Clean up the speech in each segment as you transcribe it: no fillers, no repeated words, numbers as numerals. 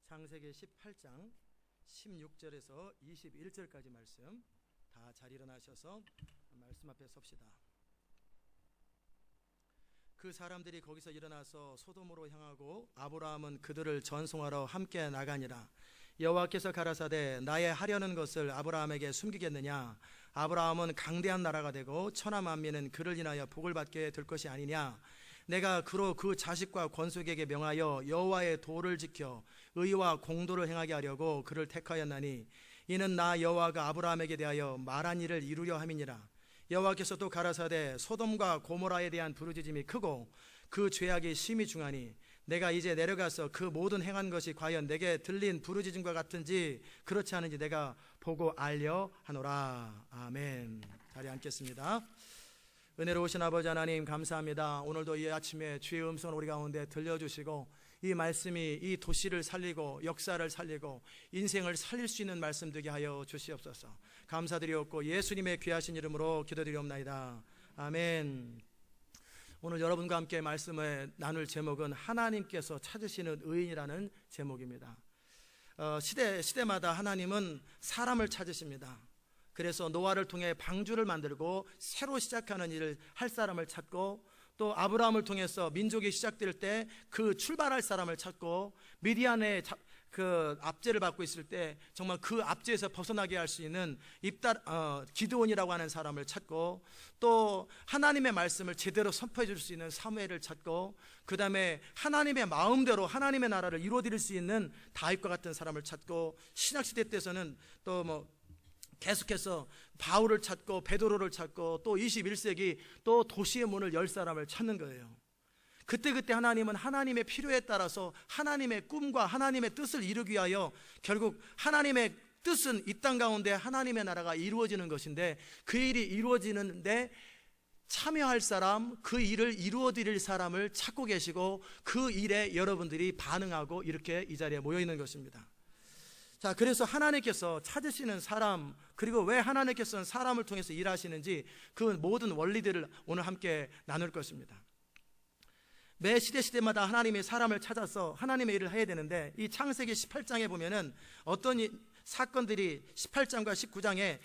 창세기 18장 16절에서 21절까지 말씀, 다 잘 일어나셔서 말씀 앞에 섭시다. 그 사람들이 거기서 일어나서 소돔으로 향하고 아브라함은 그들을 전송하러 함께 나가니라. 여호와께서 가라사대 나의 하려는 것을 아브라함에게 숨기겠느냐? 아브라함은 강대한 나라가 되고 천하 만민은 그를 인하여 복을 받게 될 것이 아니냐? 내가 그로 그 자식과 권속에게 명하여 여호와의 도를 지켜 의와 공도를 행하게 하려고 그를 택하였나니 이는 나 여호와가 아브라함에게 대하여 말한 일을 이루려 함이니라. 여호와께서 또 가라사대 소돔과 고모라에 대한 부르짖음이 크고 그 죄악이 심히 중하니 내가 이제 내려가서 그 모든 행한 것이 과연 내게 들린 부르짖음과 같은지 그렇지 않은지 내가 보고 알려 하노라. 아멘. 자리에 앉겠습니다. 은혜로우신 아버지 하나님 감사합니다. 오늘도 이 아침에 주의 음성을 우리 가운데 들려주시고 이 말씀이 이 도시를 살리고 역사를 살리고 인생을 살릴 수 있는 말씀 되게 하여 주시옵소서. 감사드리옵고 예수님의 귀하신 이름으로 기도드리옵나이다. 아멘. 오늘 여러분과 함께 말씀을 나눌 제목은 하나님께서 찾으시는 의인이라는 제목입니다. 시대마다 하나님은 사람을 찾으십니다. 그래서 노아를 통해 방주를 만들고 새로 시작하는 일을 할 사람을 찾고, 또 아브라함을 통해서 민족이 시작될 때 그 출발할 사람을 찾고, 미디안의 그 압제를 받고 있을 때 정말 그 압제에서 벗어나게 할 수 있는 기드온이라고 하는 사람을 찾고, 또 하나님의 말씀을 제대로 선포해 줄 수 있는 사무엘을 찾고, 그 다음에 하나님의 마음대로 하나님의 나라를 이루어드릴 수 있는 다윗과 같은 사람을 찾고, 신약시대 때서는 또 계속해서 바울을 찾고 베드로를 찾고, 또 21세기 또 도시의 문을 열 사람을 찾는 거예요. 그때 하나님은 하나님의 필요에 따라서 하나님의 꿈과 하나님의 뜻을 이루기 위하여 결국 하나님의 뜻은 이 땅 가운데 하나님의 나라가 이루어지는 것인데, 그 일이 이루어지는데 참여할 사람, 그 일을 이루어드릴 사람을 찾고 계시고, 그 일에 여러분들이 반응하고 이렇게 이 자리에 모여 있는 것입니다. 자, 그래서 하나님께서 찾으시는 사람, 그리고 왜 하나님께서는 사람을 통해서 일하시는지 그 모든 원리들을 오늘 함께 나눌 것입니다. 매 시대마다 하나님이 사람을 찾아서 하나님의 일을 해야 되는데, 이 창세기 18장에 보면은 어떤 사건들이 18장과 19장에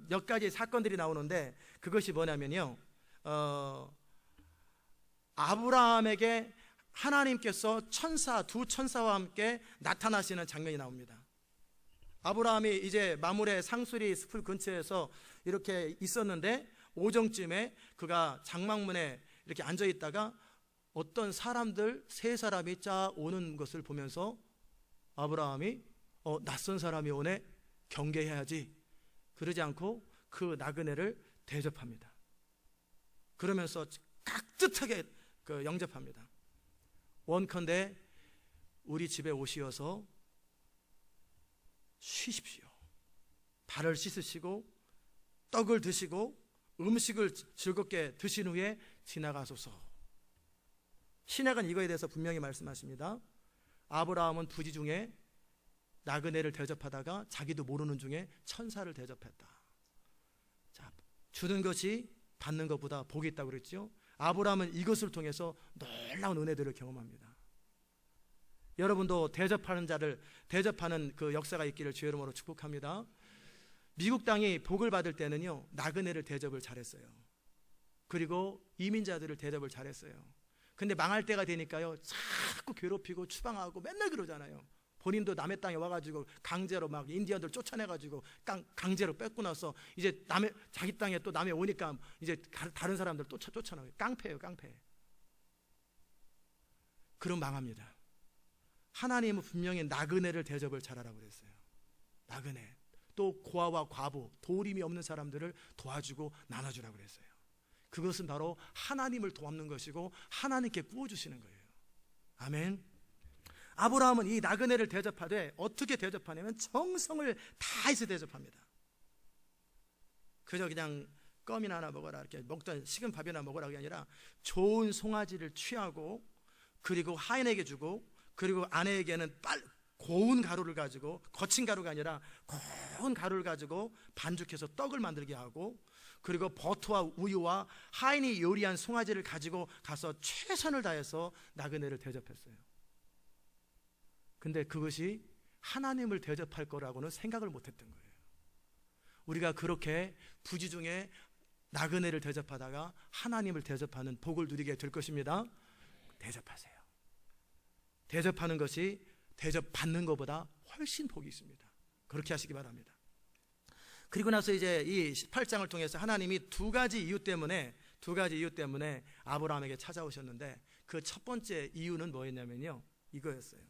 몇 가지 사건들이 나오는데, 그것이 뭐냐면요, 아브라함에게 하나님께서 두 천사와 함께 나타나시는 장면이 나옵니다. 아브라함이 이제 마므레 상수리 숲을 근처에서 이렇게 있었는데, 오정쯤에 그가 장막문에 이렇게 앉아 있다가 어떤 사람들 세 사람이 쫙 오는 것을 보면서 아브라함이 낯선 사람이 오네, 경계해야지. 그러지 않고 그 나그네를 대접합니다. 그러면서 깍듯하게 영접합니다. 원컨대 우리 집에 오시어서 쉬십시오. 발을 씻으시고 떡을 드시고 음식을 즐겁게 드신 후에 지나가소서. 신약은 이거에 대해서 분명히 말씀하십니다. 아브라함은 부지 중에 나그네를 대접하다가 자기도 모르는 중에 천사를 대접했다. 자, 주는 것이 받는 것보다 복이 있다고 그랬죠. 아브라함은 이것을 통해서 놀라운 은혜들을 경험합니다. 여러분도 대접하는 그 역사가 있기를 주의 이름으로 축복합니다. 미국 땅이 복을 받을 때는요, 나그네를 대접을 잘했어요. 그리고 이민자들을 대접을 잘했어요. 근데 망할 때가 되니까요, 자꾸 괴롭히고 추방하고 맨날 그러잖아요. 본인도 남의 땅에 와가지고 강제로 막 인디언들 쫓아내가지고 강제로 뺏고 나서 이제 자기 땅에 또 남에 오니까 이제 다른 사람들 쫓아내요. 깡패예요, 깡패. 그럼 망합니다. 하나님은 분명히 나그네를 대접을 잘하라고 그랬어요. 나그네, 또 고아와 과부, 도우림이 없는 사람들을 도와주고 나눠주라고 그랬어요. 그것은 바로 하나님을 돕는 것이고 하나님께 구워주시는 거예요. 아멘. 아브라함은 이 나그네를 대접하되 어떻게 대접하냐면 정성을 다해서 대접합니다. 그저 그냥 껌이나 하나 먹어라, 이렇게 먹던 식은 밥이나 먹으라가 아니라 좋은 송아지를 취하고, 그리고 하인에게 주고, 그리고 아내에게는 고운 가루를 가지고, 거친 가루가 아니라 고운 가루를 가지고 반죽해서 떡을 만들게 하고, 그리고 버터와 우유와 하인이 요리한 송아지를 가지고 가서 최선을 다해서 나그네를 대접했어요. 근데 그것이 하나님을 대접할 거라고는 생각을 못했던 거예요. 우리가 그렇게 부지 중에 나그네를 대접하다가 하나님을 대접하는 복을 누리게 될 것입니다. 대접하세요. 대접하는 것이 대접받는 것보다 훨씬 복이 있습니다. 그렇게 하시기 바랍니다. 그리고 나서 이제 이 18장을 통해서 하나님이 두 가지 이유 때문에 아브라함에게 찾아오셨는데, 그 첫 번째 이유는 뭐였냐면요, 이거였어요.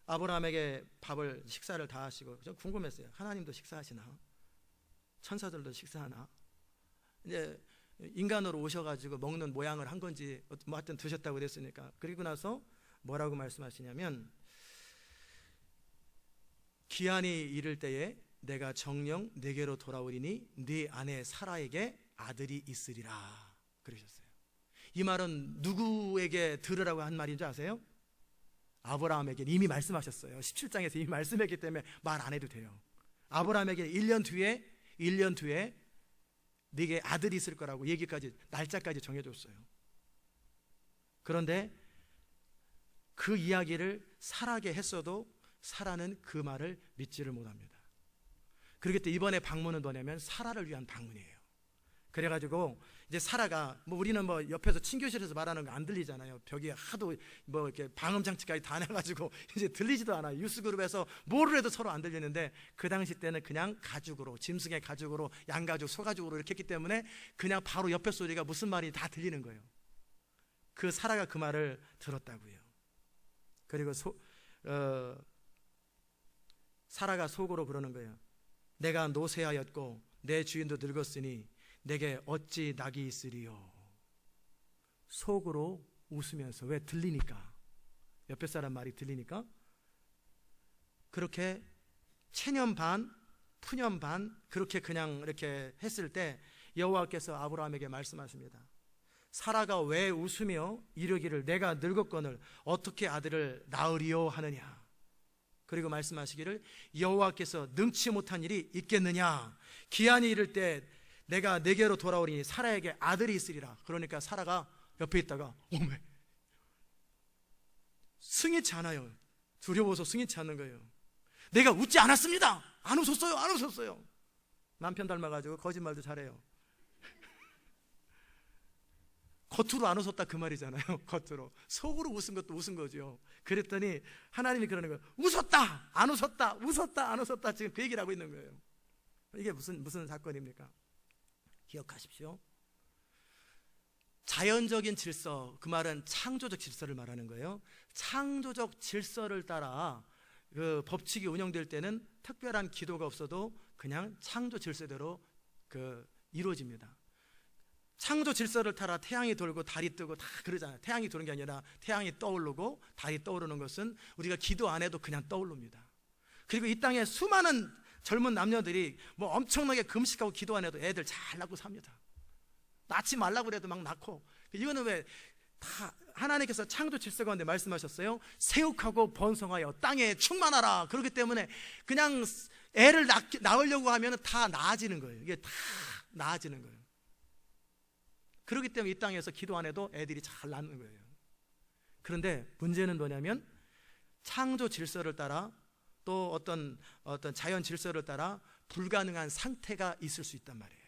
아브라함에게 식사를 다 하시고, 좀 궁금했어요. 하나님도 식사하시나? 천사들도 식사하나? 이제 인간으로 오셔가지고 먹는 모양을 한 건지 뭐 하여튼 드셨다고 그랬으니까. 그리고 나서 뭐라고 말씀하시냐면, 기한이 이를 때에 내가 정녕 네게로 돌아오리니 네 아내 사라에게 아들이 있으리라 그러셨어요. 이 말은 누구에게 들으라고 한 말인 줄 아세요? 아브라함에게 이미 말씀하셨어요. 17장에서 이미 말씀했기 때문에 말 안 해도 돼요. 아브라함에게 1년 뒤에 네게 아들이 있을 거라고 얘기까지, 날짜까지 정해줬어요. 그런데 그 이야기를 사라에게 했어도 사라는 그 말을 믿지를 못합니다. 그렇기 때문에 이번에 방문은 뭐냐면 사라를 위한 방문이에요. 그래가지고 이제 사라가, 우리는 옆에서 친교실에서 말하는 거 안 들리잖아요. 벽에 하도 이렇게 방음 장치까지 다 내가지고 이제 들리지도 않아요. 뉴스그룹에서 뭐를 해도 서로 안 들리는데, 그 당시 때는 그냥 가죽으로, 짐승의 가죽으로, 양가죽, 소가죽으로 이렇게 했기 때문에 그냥 바로 옆에 소리가 무슨 말이 다 들리는 거예요. 그 사라가 그 말을 들었다고요. 그리고 사라가 속으로 그러는 거예요. 내가 노쇠하였고 내 주인도 늙었으니 내게 어찌 낙이 있으리요. 속으로 웃으면서, 왜? 들리니까, 옆에 사람 말이 들리니까. 그렇게 체념 반 푸념 반 그렇게 그냥 이렇게 했을 때 여호와께서 아브라함에게 말씀하십니다. 사라가 왜 웃으며 이르기를 내가 늙었거늘 어떻게 아들을 낳으리요 하느냐. 그리고 말씀하시기를 여호와께서 능치 못한 일이 있겠느냐. 기한이 이를 때 내가 내게로 돌아오리니 사라에게 아들이 있으리라. 그러니까 사라가 옆에 있다가 오메, 승인치 않아요. 두려워서 승인치 않는 거예요. 내가 웃지 않았습니다. 안 웃었어요. 남편 닮아가지고 거짓말도 잘해요. 겉으로 안 웃었다 그 말이잖아요. 겉으로. 속으로 웃은 것도 웃은 거죠. 그랬더니 하나님이 그러는 거예요. 웃었다 안 웃었다 지금 그 얘기를 하고 있는 거예요. 이게 무슨 사건입니까? 기억하십시오. 자연적인 질서, 그 말은 창조적 질서를 말하는 거예요. 창조적 질서를 따라 그 법칙이 운영될 때는 특별한 기도가 없어도 그냥 창조 질서대로 이루어집니다. 창조 질서를 따라 태양이 돌고 달이 뜨고 다 그러잖아요. 태양이 도는 게 아니라 태양이 떠오르고 달이 떠오르는 것은 우리가 기도 안 해도 그냥 떠오릅니다. 그리고 이 땅에 수많은 젊은 남녀들이 엄청나게 금식하고 기도 안 해도 애들 잘 낳고 삽니다. 낳지 말라고 그래도 막 낳고. 이거는 왜? 다 하나님께서 창조 질서 가운데 말씀하셨어요. 세욱하고 번성하여 땅에 충만하라. 그렇기 때문에 그냥 애를 낳으려고 하면 다 나아지는 거예요. 이게 다 나아지는 거예요. 그렇기 때문에 이 땅에서 기도 안 해도 애들이 잘 낳는 거예요. 그런데 문제는 뭐냐면 창조 질서를 따라 또 어떤 자연 질서를 따라 불가능한 상태가 있을 수 있단 말이에요.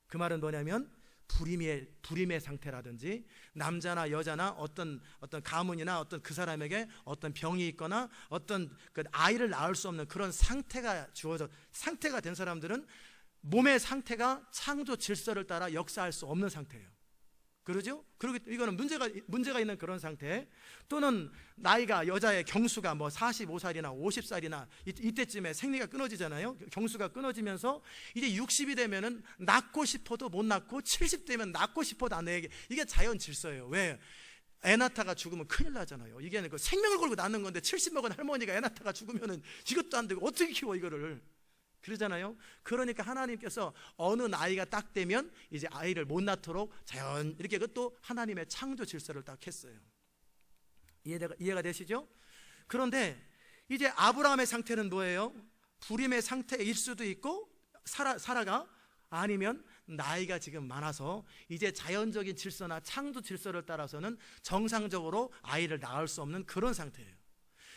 그 말은 뭐냐면 불임의 상태라든지 남자나 여자나 어떤 가문이나 어떤 그 사람에게 어떤 병이 있거나 어떤 그 아이를 낳을 수 없는 그런 상태가 상태가 된 사람들은 몸의 상태가 창조 질서를 따라 역사할 수 없는 상태예요. 그러죠? 그리고 이거는 문제가 있는 그런 상태. 또는 나이가, 여자의 경수가 45살이나 50살이나 이때쯤에 생리가 끊어지잖아요. 경수가 끊어지면서 이제 60이 되면은 낳고 싶어도 못 낳고 70되면 낳고 싶어도 안 해. 이게 자연 질서예요. 왜? 애 낳다가 죽으면 큰일 나잖아요. 이게 생명을 걸고 낳는 건데 70 먹은 할머니가 애 낳다가 죽으면은 이것도 안 되고 어떻게 키워 이거를. 그러잖아요. 그러니까 하나님께서 어느 나이가 딱 되면 이제 아이를 못 낳도록 자연 이렇게 그것도 하나님의 창조 질서를 딱 했어요. 이해가 되시죠? 그런데 이제 아브라함의 상태는 뭐예요? 불임의 상태일 수도 있고 사라가 아니면 나이가 지금 많아서 이제 자연적인 질서나 창조 질서를 따라서는 정상적으로 아이를 낳을 수 없는 그런 상태예요.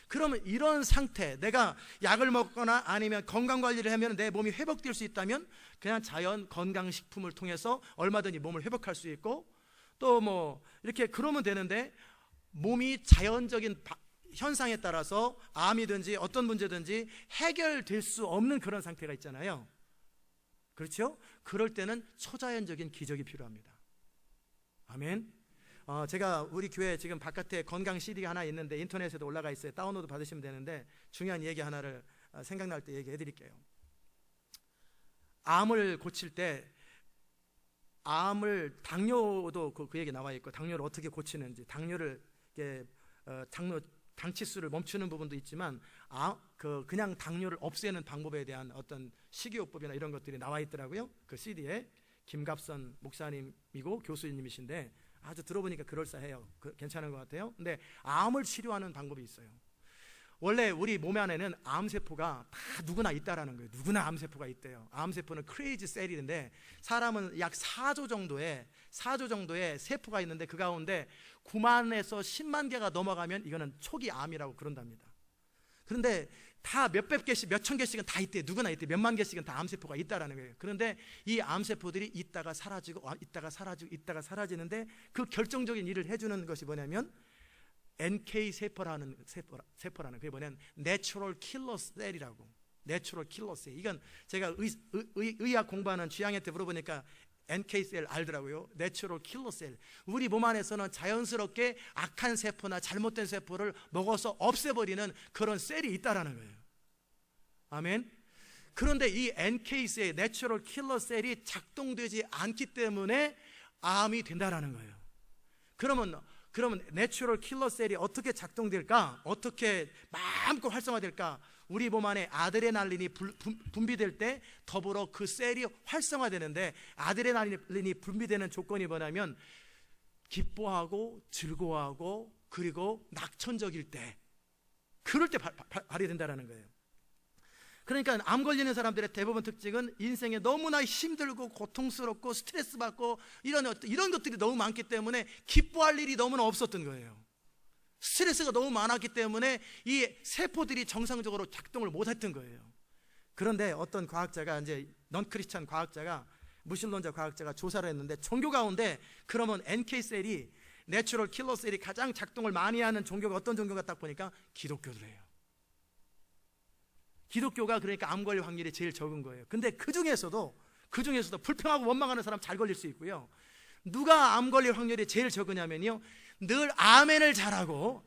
그러면 이런 상태, 내가 약을 먹거나 아니면 건강관리를 하면 내 몸이 회복될 수 있다면 그냥 자연 건강식품을 통해서 얼마든지 몸을 회복할 수 있고, 또 뭐 이렇게 그러면 되는데, 몸이 자연적인 현상에 따라서 암이든지 어떤 문제든지 해결될 수 없는 그런 상태가 있잖아요. 그렇죠? 그럴 때는 초자연적인 기적이 필요합니다. 아멘. 제가 우리 교회 지금 바깥에 건강 CD가 하나 있는데 인터넷에도 올라가 있어요. 다운로드 받으시면 되는데 중요한 얘기 하나를 생각날 때 얘기해 드릴게요. 암을 고칠 때, 암을, 당뇨도 그 얘기 나와 있고, 당뇨를 어떻게 고치는지, 당뇨를 당치수를 멈추는 부분도 있지만 그냥 당뇨를 없애는 방법에 대한 어떤 식이요법이나 이런 것들이 나와 있더라고요. 그 CD에 김갑선 목사님이고 교수님이신데 아주 들어보니까 그럴싸해요. 괜찮은 것 같아요. 근데 암을 치료하는 방법이 있어요. 원래 우리 몸 안에는 암세포가 다 누구나 있다라는 거예요. 누구나 암세포가 있대요. 암세포는 크레이지 셀인데 사람은 약 4조 정도의 세포가 있는데 그 가운데 9만에서 10만 개가 넘어가면 이거는 초기 암이라고 그런답니다. 그런데 다 몇백 개씩, 몇천 개씩은 다 있대요. 누구나 있대요. 몇만 개씩은 다 암세포가 있다라는 거예요. 그런데 이 암세포들이 있다가 사라지고 있다가 사라지고 있다가 사라지는데 그 결정적인 일을 해주는 것이 뭐냐면 NK 세포라는 그게 뭐냐면 내추럴 킬러 셀이라고. 내추럴 킬러 셀. 이건 제가 의학 공부하는 쥐양한테 물어보니까 NK셀 알더라고요. 내추럴 킬러 셀. 우리 몸 안에서는 자연스럽게 악한 세포나 잘못된 세포를 먹어서 없애버리는 그런 셀이 있다라는 거예요. 아멘. 그런데 이 NK셀, 내추럴 킬러 셀이 작동되지 않기 때문에 암이 된다라는 거예요. 그러면 내추럴 킬러 셀이 어떻게 작동될까? 어떻게 마음껏 활성화될까? 우리 몸 안에 아드레날린이 분비될 때 더불어 그 셀이 활성화되는데, 아드레날린이 분비되는 조건이 뭐냐면 기뻐하고 즐거워하고 그리고 낙천적일 때, 그럴 때 발휘된다는 거예요. 그러니까 암 걸리는 사람들의 대부분 특징은 인생에 너무나 힘들고 고통스럽고 스트레스 받고 이런 것들이 너무 많기 때문에 기뻐할 일이 너무나 없었던 거예요. 스트레스가 너무 많았기 때문에 이 세포들이 정상적으로 작동을 못했던 거예요. 그런데 어떤 과학자가, 이제 넌 크리스찬 과학자가, 무신론자 과학자가 조사를 했는데, 종교 가운데 그러면 NK셀이, 내추럴 킬러 셀이 가장 작동을 많이 하는 종교가 어떤 종교가 딱 보니까 기독교들이에요. 기독교가 그러니까 암 걸릴 확률이 제일 적은 거예요. 근데 그 중에서도 불평하고 원망하는 사람 잘 걸릴 수 있고요. 누가 암 걸릴 확률이 제일 적으냐면요, 늘 아멘을 잘하고,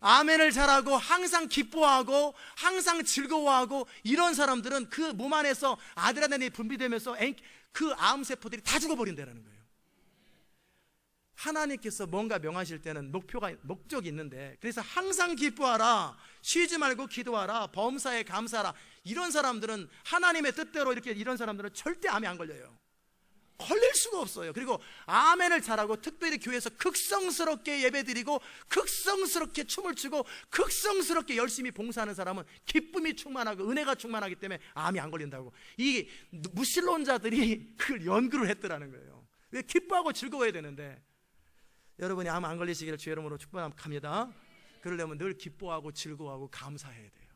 아멘을 잘하고 항상 기뻐하고 항상 즐거워하고 이런 사람들은 그 몸 안에서 아드레날린이 분비되면서 그 암세포들이 다 죽어버린다는 거예요. 하나님께서 뭔가 명하실 때는 목적이 있는데, 그래서 항상 기뻐하라, 쉬지 말고 기도하라, 범사에 감사하라, 이런 사람들은 하나님의 뜻대로 이런 사람들은 절대 암에 안 걸려요. 걸릴 수가 없어요. 그리고 아멘을 잘하고 특별히 교회에서 극성스럽게 예배드리고 극성스럽게 춤을 추고 극성스럽게 열심히 봉사하는 사람은 기쁨이 충만하고 은혜가 충만하기 때문에 암이 안 걸린다고. 이 무신론자들이 그걸 연구를 했더라는 거예요. 왜? 기뻐하고 즐거워야 되는데. 여러분이 암 안 걸리시기를 주의 이름으로 축복합니다. 그러려면 늘 기뻐하고 즐거워하고 감사해야 돼요.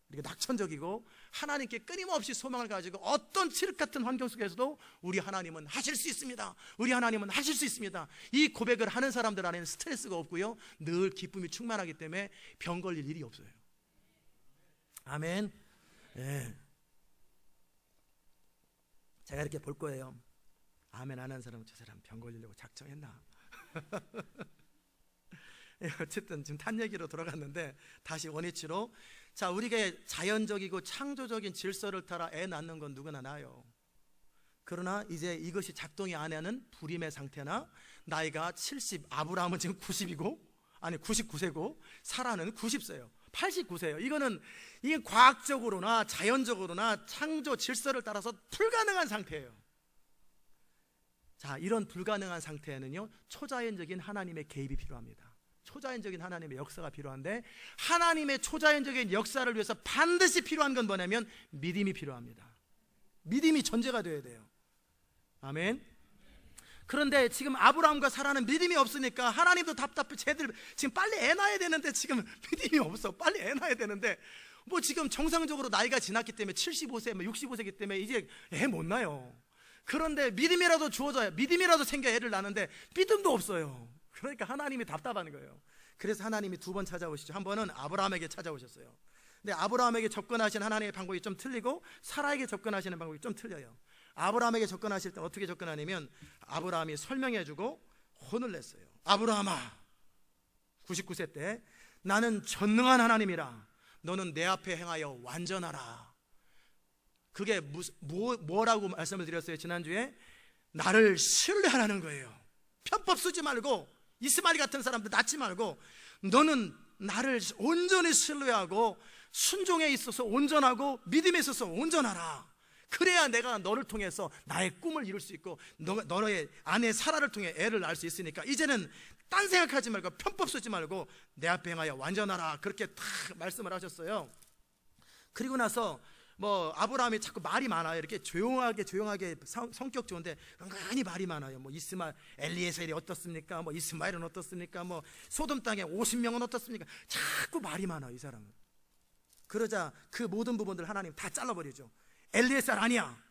그리고 낙천적이고 하나님께 끊임없이 소망을 가지고 어떤 칠흑 같은 환경 속에서도 우리 하나님은 하실 수 있습니다. 우리 하나님은 하실 수 있습니다. 이 고백을 하는 사람들 안에는 스트레스가 없고요, 늘 기쁨이 충만하기 때문에 병 걸릴 일이 없어요. 아멘. 네. 제가 이렇게 볼 거예요. 아멘 안 하는 사람은 저 사람 병 걸리려고 작정했나? 어쨌든 지금 딴 얘기로 돌아갔는데 다시 원위치로, 자, 우리가 자연적이고 창조적인 질서를 따라 애 낳는 건 누구나 나요. 그러나 이제 이것이 작동이 안 하는 불임의 상태나 나이가 70, 아브라함은 지금 99세고 사라는 90세예요. 89세예요. 이게 과학적으로나 자연적으로나 창조 질서를 따라서 불가능한 상태예요. 자, 이런 불가능한 상태에는요, 초자연적인 하나님의 개입이 필요합니다. 초자연적인 하나님의 역사가 필요한데, 하나님의 초자연적인 역사를 위해서 반드시 필요한 건 뭐냐면 믿음이 필요합니다. 믿음이 전제가 되어야 돼요. 아멘. 그런데 지금 아브라함과 사라는 믿음이 없으니까 하나님도 답답해. 쟤들 지금 빨리 애 낳아야 되는데 지금 믿음이 없어. 빨리 애 낳아야 되는데 뭐 지금 정상적으로 나이가 지났기 때문에 75세, 65세이기 때문에 이제 애 못 낳아요. 그런데 믿음이라도 주어져야, 믿음이라도 생겨 애를 낳는데 믿음도 없어요. 그러니까 하나님이 답답한 거예요. 그래서 하나님이 두 번 찾아오시죠. 한 번은 아브라함에게 찾아오셨어요. 근데 아브라함에게 접근하신 하나님의 방법이 좀 틀리고 사라에게 접근하시는 방법이 좀 틀려요. 아브라함에게 접근하실 때 어떻게 접근하냐면 아브라함이 설명해주고 혼을 냈어요. 아브라함아, 99세 때 나는 전능한 하나님이라 너는 내 앞에 행하여 완전하라. 그게 뭐라고 말씀을 드렸어요 지난주에? 나를 신뢰하라는 거예요. 편법 쓰지 말고 이스마엘 같은 사람들 낳지 말고 너는 나를 온전히 신뢰하고 순종에 있어서 온전하고 믿음에 있어서 온전하라. 그래야 내가 너를 통해서 나의 꿈을 이룰 수 있고 너의 아내 사라를 통해 애를 낳을 수 있으니까 이제는 딴 생각하지 말고 편법 쓰지 말고 내 앞에 행하여 완전하라. 그렇게 딱 말씀을 하셨어요. 그리고 나서 뭐 아브라함이 자꾸 말이 많아요. 이렇게 조용하게 성격 좋은데 은근히 말이 많아요. 뭐 이스마엘, 엘리에셀이 어떻습니까? 뭐 이스마엘은 어떻습니까? 뭐 소돔 땅에 50명은 어떻습니까? 자꾸 말이 많아요 이 사람은. 그러자 그 모든 부분들 하나님 다 잘라버리죠. 엘리에셀 아니야,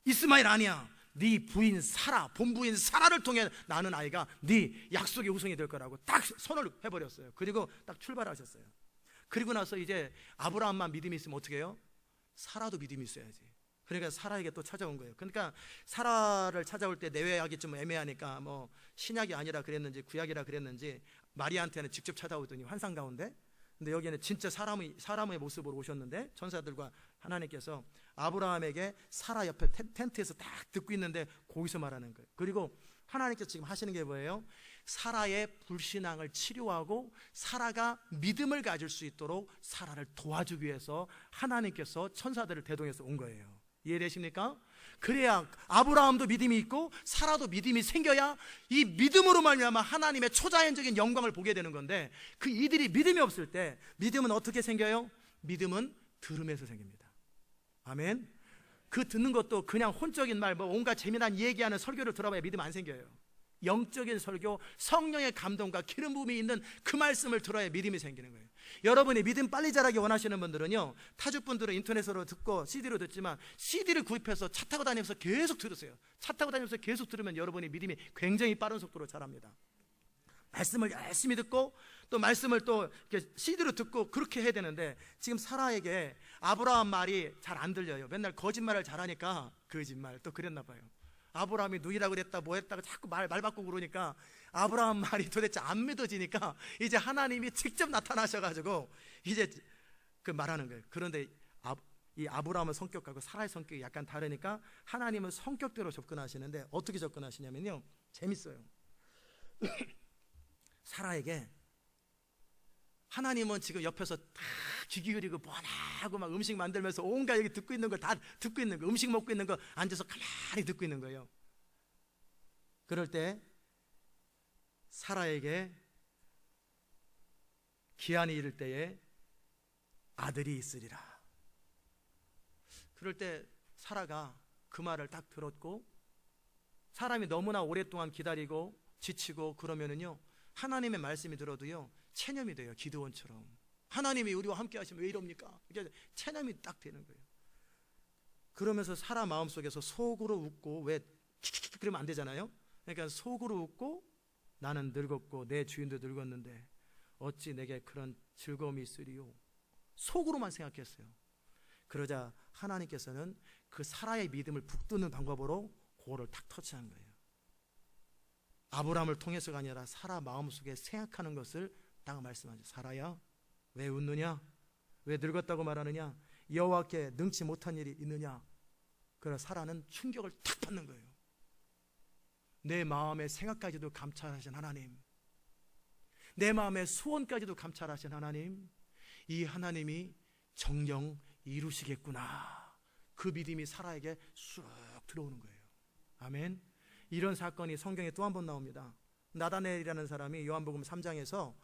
이스마엘 아니야, 네 부인 사라, 본부인 사라를 통해 낳는 아이가 네 약속의 후손이 될 거라고 딱 선언을 해버렸어요. 그리고 딱 출발하셨어요. 그리고 나서 이제 아브라함만 믿음이 있으면 어떻게 해요? 사라도 믿음이 있어야지. 그러니까 사라에게 또 찾아온 거예요. 그러니까 사라를 찾아올 때 내외하기 좀 애매하니까 뭐 신약이 아니라 그랬는지 구약이라 그랬는지 마리아한테는 직접 찾아오더니 환상 가운데, 근데 여기는 진짜 사람의 모습으로 오셨는데 천사들과 하나님께서 아브라함에게 사라 옆에 텐트에서 딱 듣고 있는데 거기서 말하는 거예요. 그리고 하나님께서 지금 하시는 게 뭐예요? 사라의 불신앙을 치료하고 사라가 믿음을 가질 수 있도록 사라를 도와주기 위해서 하나님께서 천사들을 대동해서 온 거예요. 이해되십니까? 그래야 아브라함도 믿음이 있고 사라도 믿음이 생겨야 이 믿음으로 말미암아 하나님의 초자연적인 영광을 보게 되는 건데, 그 이들이 믿음이 없을 때 믿음은 어떻게 생겨요? 믿음은 들음에서 생깁니다. 아멘. 그 듣는 것도 그냥 혼적인 말, 뭐 온갖 재미난 얘기하는 설교를 들어봐야 믿음 안 생겨요. 영적인 설교, 성령의 감동과 기름 부음이 있는 그 말씀을 들어야 믿음이 생기는 거예요. 여러분이 믿음 빨리 자라기 원하시는 분들은요, 타주분들은 인터넷으로 듣고 CD로 듣지만 CD를 구입해서 차 타고 다니면서 계속 들으세요. 차 타고 다니면서 계속 들으면 여러분이 믿음이 굉장히 빠른 속도로 자랍니다. 말씀을 열심히 듣고 또 말씀을 또 이렇게 CD로 듣고 그렇게 해야 되는데, 지금 사라에게 아브라함 말이 잘 안 들려요. 맨날 거짓말을 잘하니까 거짓말 또 그랬나 봐요. 아브라함이 누이라 그랬다 뭐 했다가 자꾸 말 바꾸고 그러니까 아브라함 말이 도대체 안 믿어지니까 이제 하나님이 직접 나타나셔가지고 이제 그 말하는 거예요. 그런데 이 아브라함의 성격하고 사라의 성격이 약간 다르니까 하나님은 성격대로 접근하시는데 어떻게 접근하시냐면요, 재밌어요. 사라에게 하나님은 지금 옆에서 다 귀 기울이고 뻔하고 막 음식 만들면서 온갖 여기 듣고 있는 걸 다 듣고 있는 거, 음식 먹고 있는 거 앉아서 가만히 듣고 있는 거예요. 그럴 때 사라에게 기한이 이를 때에 아들이 있으리라. 그럴 때 사라가 그 말을 딱 들었고, 사람이 너무나 오랫동안 기다리고 지치고 그러면은요, 하나님의 말씀이 들어도요 체념이 돼요. 기드온처럼 하나님이 우리와 함께 하시면 왜 이럽니까? 이게 체념이 딱 되는 거예요. 그러면서 사라 마음속에서 속으로 웃고, 왜 킥킥킥 그러면 안 되잖아요. 그러니까 속으로 웃고 나는 늙었고 내 주인도 늙었는데 어찌 내게 그런 즐거움이 있으리요. 속으로만 생각했어요. 그러자 하나님께서는 그 사라의 믿음을 북돋는 방법으로 그거를 탁 터치한 거예요. 아브라함을 통해서가 아니라 사라 마음속에 생각하는 것을 딱 말씀하죠. 사라야, 왜 웃느냐? 왜 늙었다고 말하느냐? 여호와께 능치 못한 일이 있느냐? 그러나 사라는 충격을 탁 받는 거예요. 내 마음의 생각까지도 감찰하신 하나님, 내 마음의 소원까지도 감찰하신 하나님, 이 하나님이 정령 이루시겠구나. 그 믿음이 사라에게 쑥 들어오는 거예요. 아멘. 이런 사건이 성경에 또 한 번 나옵니다. 나다넬이라는 사람이 요한복음 3장에서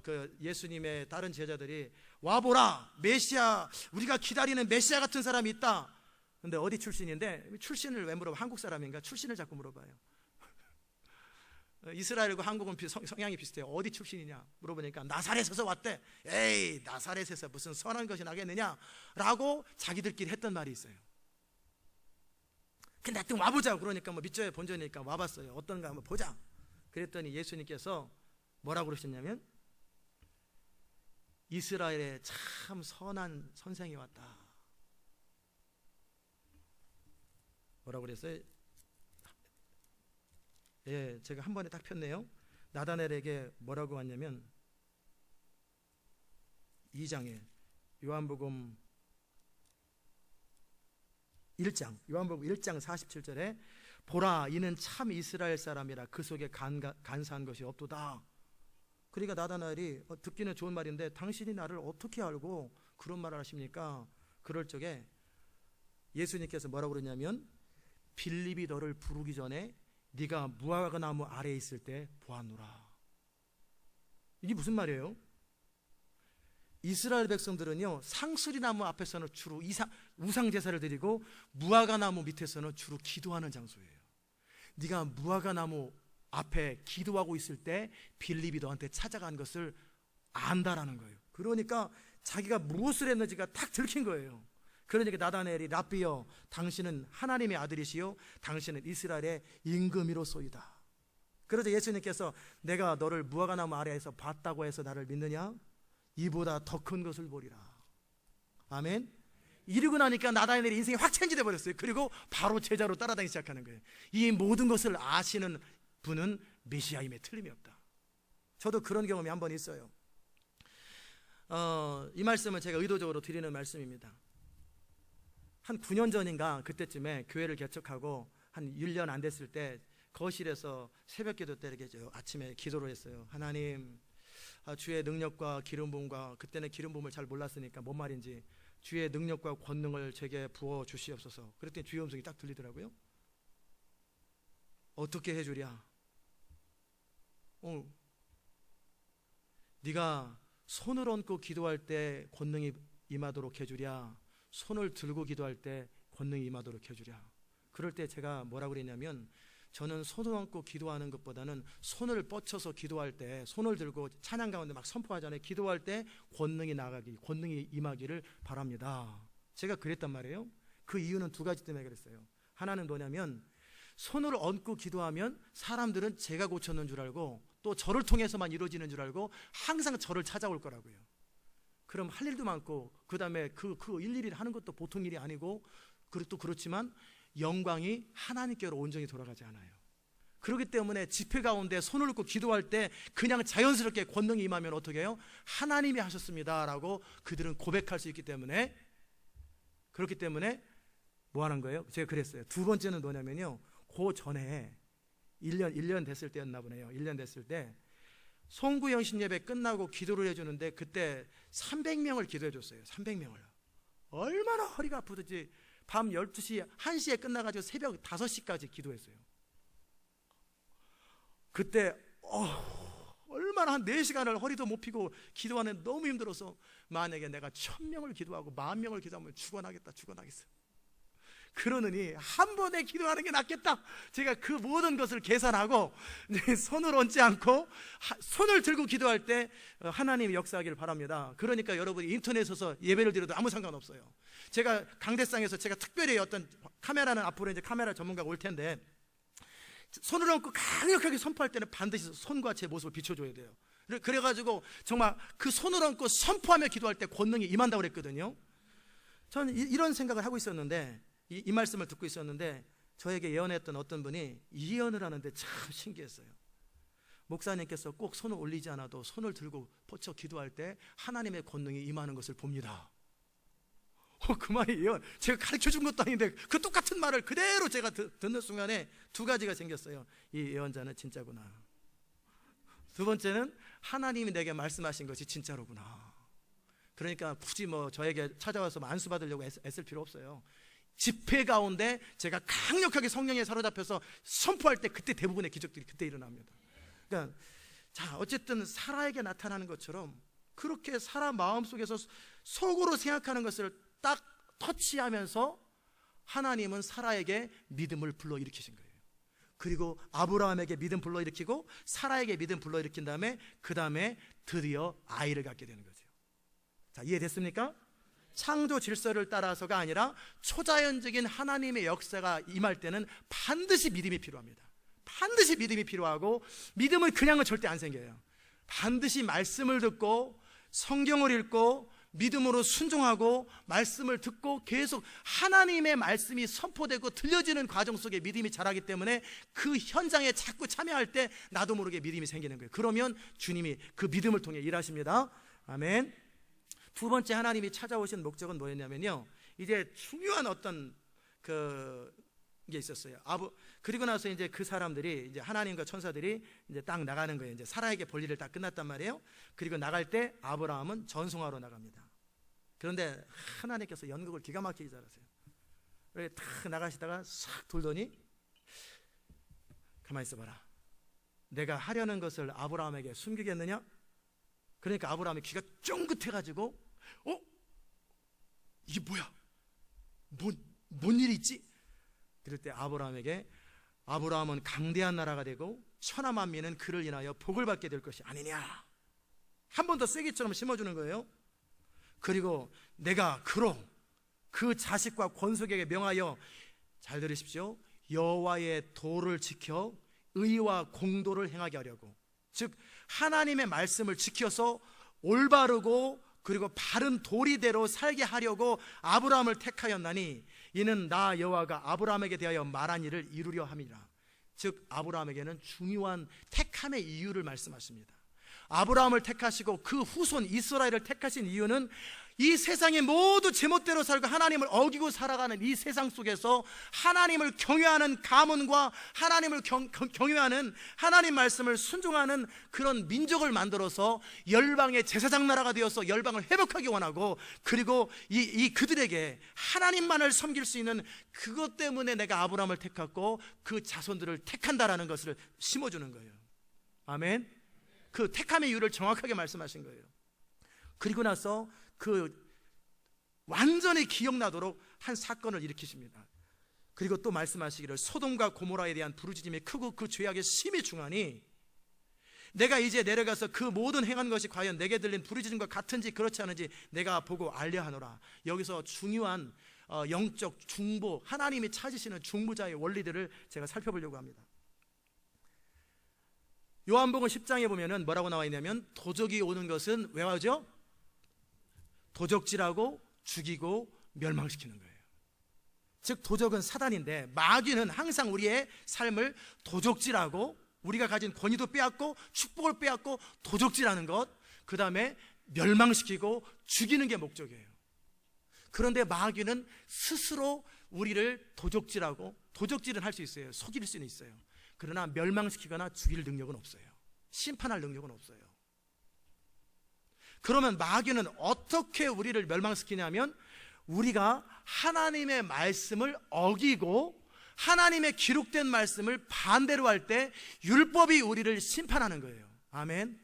그 예수님의 다른 제자들이 와보라, 메시아, 우리가 기다리는 메시아 같은 사람이 있다. 근데 어디 출신인데 출신을 왜 물어봐? 한국 사람인가? 출신을 자꾸 물어봐요. 이스라엘과 한국은 성향이 비슷해요. 어디 출신이냐 물어보니까 나사렛에서 왔대. 에이, 나사렛에서 무슨 선한 것이 나겠느냐 라고 자기들끼리 했던 말이 있어요. 근데 하여튼 와보자. 그러니까 뭐 밑줄에 본전이니까 와봤어요. 어떤가 한번 보자. 그랬더니 예수님께서 뭐라고 그러셨냐면, 이스라엘에 참 선한 선생이 왔다. 뭐라고 그랬어요? 예, 제가 한 번에 딱 폈네요. 나다넬에게 뭐라고 왔냐면 2장에 요한복음 1장 47절에 보라, 이는 참 이스라엘 사람이라 그 속에 간사한 것이 없도다. 그러니까 나다넬이 듣기는 좋은 말인데 당신이 나를 어떻게 알고 그런 말을 하십니까? 그럴 적에 예수님께서 뭐라고 그러냐면, 빌립이 너를 부르기 전에 네가 무화과나무 아래에 있을 때 보았노라. 이게 무슨 말이에요? 이스라엘 백성들은요, 상수리나무 앞에서는 주로 우상 제사를 드리고 무화과나무 밑에서는 주로 기도하는 장소예요. 네가 무화과나무 앞에 기도하고 있을 때 빌립이 너한테 찾아간 것을 안다라는 거예요. 그러니까 자기가 무엇을 했는지가 딱 들킨 거예요. 그러니까 나다넬이 라비여, 당신은 하나님의 아들이시요 당신은 이스라엘의 임금이로소이다. 그러자 예수님께서 내가 너를 무화과나무 아래에서 봤다고 해서 나를 믿느냐? 이보다 더 큰 것을 보리라. 아멘. 이러고 나니까 나다넬의 인생이 확 체인지돼 버렸어요. 그리고 바로 제자로 따라다니기 시작하는 거예요. 이 모든 것을 아시는 분은 메시아임에 틀림이 없다. 저도 그런 경험이 한 번 있어요. 이 말씀은 제가 의도적으로 드리는 말씀입니다. 한 9년 전인가 그때쯤에 교회를 개척하고 한 1년 안 됐을 때 거실에서 새벽 기도 때 이렇게 아침에 기도를 했어요. 하나님, 주의 능력과 기름 부음과, 그때는 기름 부음을 잘 몰랐으니까 뭔 말인지, 주의 능력과 권능을 제게 부어 주시옵소서. 그랬더니 주의 음성이 딱 들리더라고요. 어떻게 해주랴? 네가 손을 얹고 기도할 때 권능이 임하도록 해주랴? 손을 들고 기도할 때 권능이 임하도록 해주랴? 그럴 때 제가 뭐라고 그랬냐면, 저는 손을 얹고 기도하는 것보다는 손을 뻗쳐서 기도할 때, 손을 들고 찬양 가운데 막 선포하잖아요. 기도할 때 권능이 임하기를 바랍니다. 제가 그랬단 말이에요. 그 이유는 두 가지 때문에 그랬어요. 하나는 뭐냐면, 손을 얹고 기도하면 사람들은 제가 고쳤는 줄 알고 또 저를 통해서만 이루어지는 줄 알고 항상 저를 찾아올 거라고요. 그럼 할 일도 많고, 그 다음에 그 일일이 하는 것도 보통 일이 아니고, 그리고 또 그렇지만 영광이 하나님께로 온전히 돌아가지 않아요. 그렇기 때문에 집회 가운데 손을 얹고 기도할 때 그냥 자연스럽게 권능이 임하면 어떻게 해요? 하나님이 하셨습니다 라고 그들은 고백할 수 있기 때문에, 그렇기 때문에 뭐 하는 거예요? 제가 그랬어요. 두 번째는 뭐냐면요, 그 전에 1년 됐을 때였나 보네요. 1년 됐을 때 송구영신 예배 끝나고 기도를 해주는데, 그때 300명을 기도해 줬어요. 300명을. 얼마나 허리가 아프든지 밤 12시, 1시에 끝나가지고 새벽 5시까지 기도했어요. 그때 얼마나 한 4시간을 허리도 못 펴고 기도하는 너무 힘들어서, 만약에 내가 1000명을 기도하고 10,000명을 기도하면 죽어나겠어. 그러느니 한 번에 기도하는 게 낫겠다. 제가 그 모든 것을 계산하고 손을 얹지 않고 손을 들고 기도할 때 하나님이 역사하기를 바랍니다. 그러니까 여러분이 인터넷에서 예배를 드려도 아무 상관없어요. 제가 강대상에서 제가 특별히 어떤 카메라는 앞으로 이제 카메라 전문가가 올 텐데, 손을 얹고 강력하게 선포할 때는 반드시 손과 제 모습을 비춰줘야 돼요. 그래가지고 정말 그 손을 얹고 선포하며 기도할 때 권능이 임한다고 그랬거든요. 저는 이런 생각을 하고 있었는데, 이 말씀을 듣고 있었는데, 저에게 예언했던 어떤 분이 이 예언을 하는데 참 신기했어요. 목사님께서 꼭 손을 올리지 않아도 손을 들고 뻗쳐 기도할 때 하나님의 권능이 임하는 것을 봅니다. 그 말이 예언, 제가 가르쳐 준 것도 아닌데 그 똑같은 말을 그대로 제가 듣는 순간에 두 가지가 생겼어요. 이 예언자는 진짜구나. 두 번째는 하나님이 내게 말씀하신 것이 진짜로구나. 그러니까 굳이 뭐 저에게 찾아와서 안수 받으려고 애쓸 필요 없어요. 집회 가운데 제가 강력하게 성령에 사로잡혀서 선포할 때 그때 대부분의 기적들이 그때 일어납니다. 그러니까 자, 어쨌든 사라에게 나타나는 것처럼 그렇게 사라 마음속에서 속으로 생각하는 것을 딱 터치하면서 하나님은 사라에게 믿음을 불러일으키신 거예요. 그리고 아브라함에게 믿음 불러일으키고 사라에게 믿음 불러일으킨 다음에 그 다음에 드디어 아이를 갖게 되는 거죠. 자, 이해됐습니까? 창조 질서를 따라서가 아니라 초자연적인 하나님의 역사가 임할 때는 반드시 믿음이 필요합니다. 반드시 믿음이 필요하고, 믿음은 그냥은 절대 안 생겨요. 반드시 말씀을 듣고 성경을 읽고 믿음으로 순종하고 말씀을 듣고 계속 하나님의 말씀이 선포되고 들려지는 과정 속에 믿음이 자라기 때문에 그 현장에 자꾸 참여할 때 나도 모르게 믿음이 생기는 거예요. 그러면 주님이 그 믿음을 통해 일하십니다. 아멘. 두 번째 하나님이 찾아오신 목적은 뭐였냐면요, 이제 중요한 어떤 게 있었어요. 그리고 나서 이제 그 사람들이, 이제 하나님과 천사들이 이제 딱 나가는 거예요. 이제 사라에게 볼 일을 딱 끝났단 말이에요. 그리고 나갈 때 아브라함은 전송하러 나갑니다. 그런데 하나님께서 연극을 기가 막히게 잘하세요. 이렇게 탁 나가시다가 싹 돌더니, 가만히 있어봐라, 내가 하려는 것을 아브라함에게 숨기겠느냐? 그러니까 아브라함이 귀가 쫑긋해가지고, 이게 뭐야? 뭔 일이 있지? 그럴 때 아브라함에게, 아브라함은 강대한 나라가 되고 천하만민은 그를 인하여 복을 받게 될 것이 아니냐, 한 번 더 쐐기처럼 심어주는 거예요. 그리고 내가 그로 그 자식과 권속에게 명하여, 잘 들으십시오, 여호와의 도를 지켜 의와 공도를 행하게 하려고, 즉 하나님의 말씀을 지켜서 올바르고 그리고 바른 도리대로 살게 하려고 아브라함을 택하였나니 이는 나 여호와가 아브라함에게 대하여 말한 일을 이루려 함이라. 즉 아브라함에게는 중요한 택함의 이유를 말씀하십니다. 아브라함을 택하시고 그 후손 이스라엘을 택하신 이유는 이 세상에 모두 제멋대로 살고 하나님을 어기고 살아가는 이 세상 속에서 하나님을 경외하는 가문과 하나님을 경외하는 하나님 말씀을 순종하는 그런 민족을 만들어서 열방의 제사장 나라가 되어서 열방을 회복하기 원하고, 그리고 그들에게 하나님만을 섬길 수 있는 그것 때문에 내가 아브라함을 택했고 그 자손들을 택한다라는 것을 심어주는 거예요. 아멘. 그 택함의 이유를 정확하게 말씀하신 거예요. 그리고 나서 완전히 기억나도록 한 사건을 일으키십니다. 그리고 또 말씀하시기를, 소돔과 고모라에 대한 부르짖음이 크고 그 죄악의 심이 중하니 내가 이제 내려가서 그 모든 행한 것이 과연 내게 들린 부르짖음과 같은지 그렇지 않은지 내가 보고 알려 하노라. 여기서 중요한 영적 중보, 하나님이 찾으시는 중보자의 원리들을 제가 살펴보려고 합니다. 요한복음 10장에 보면은 뭐라고 나와 있냐면, 도적이 오는 것은 왜 와죠? 도적질하고 죽이고 멸망시키는 거예요. 즉 도적은 사단인데, 마귀는 항상 우리의 삶을 도적질하고 우리가 가진 권위도 빼앗고 축복을 빼앗고 도적질하는 것, 그 다음에 멸망시키고 죽이는 게 목적이에요. 그런데 마귀는 스스로 우리를 도적질하고, 도적질은 할 수 있어요. 속일 수는 있어요. 그러나 멸망시키거나 죽일 능력은 없어요. 심판할 능력은 없어요. 그러면 마귀는 어떻게 우리를 멸망시키냐면, 우리가 하나님의 말씀을 어기고 하나님의 기록된 말씀을 반대로 할 때 율법이 우리를 심판하는 거예요. 아멘.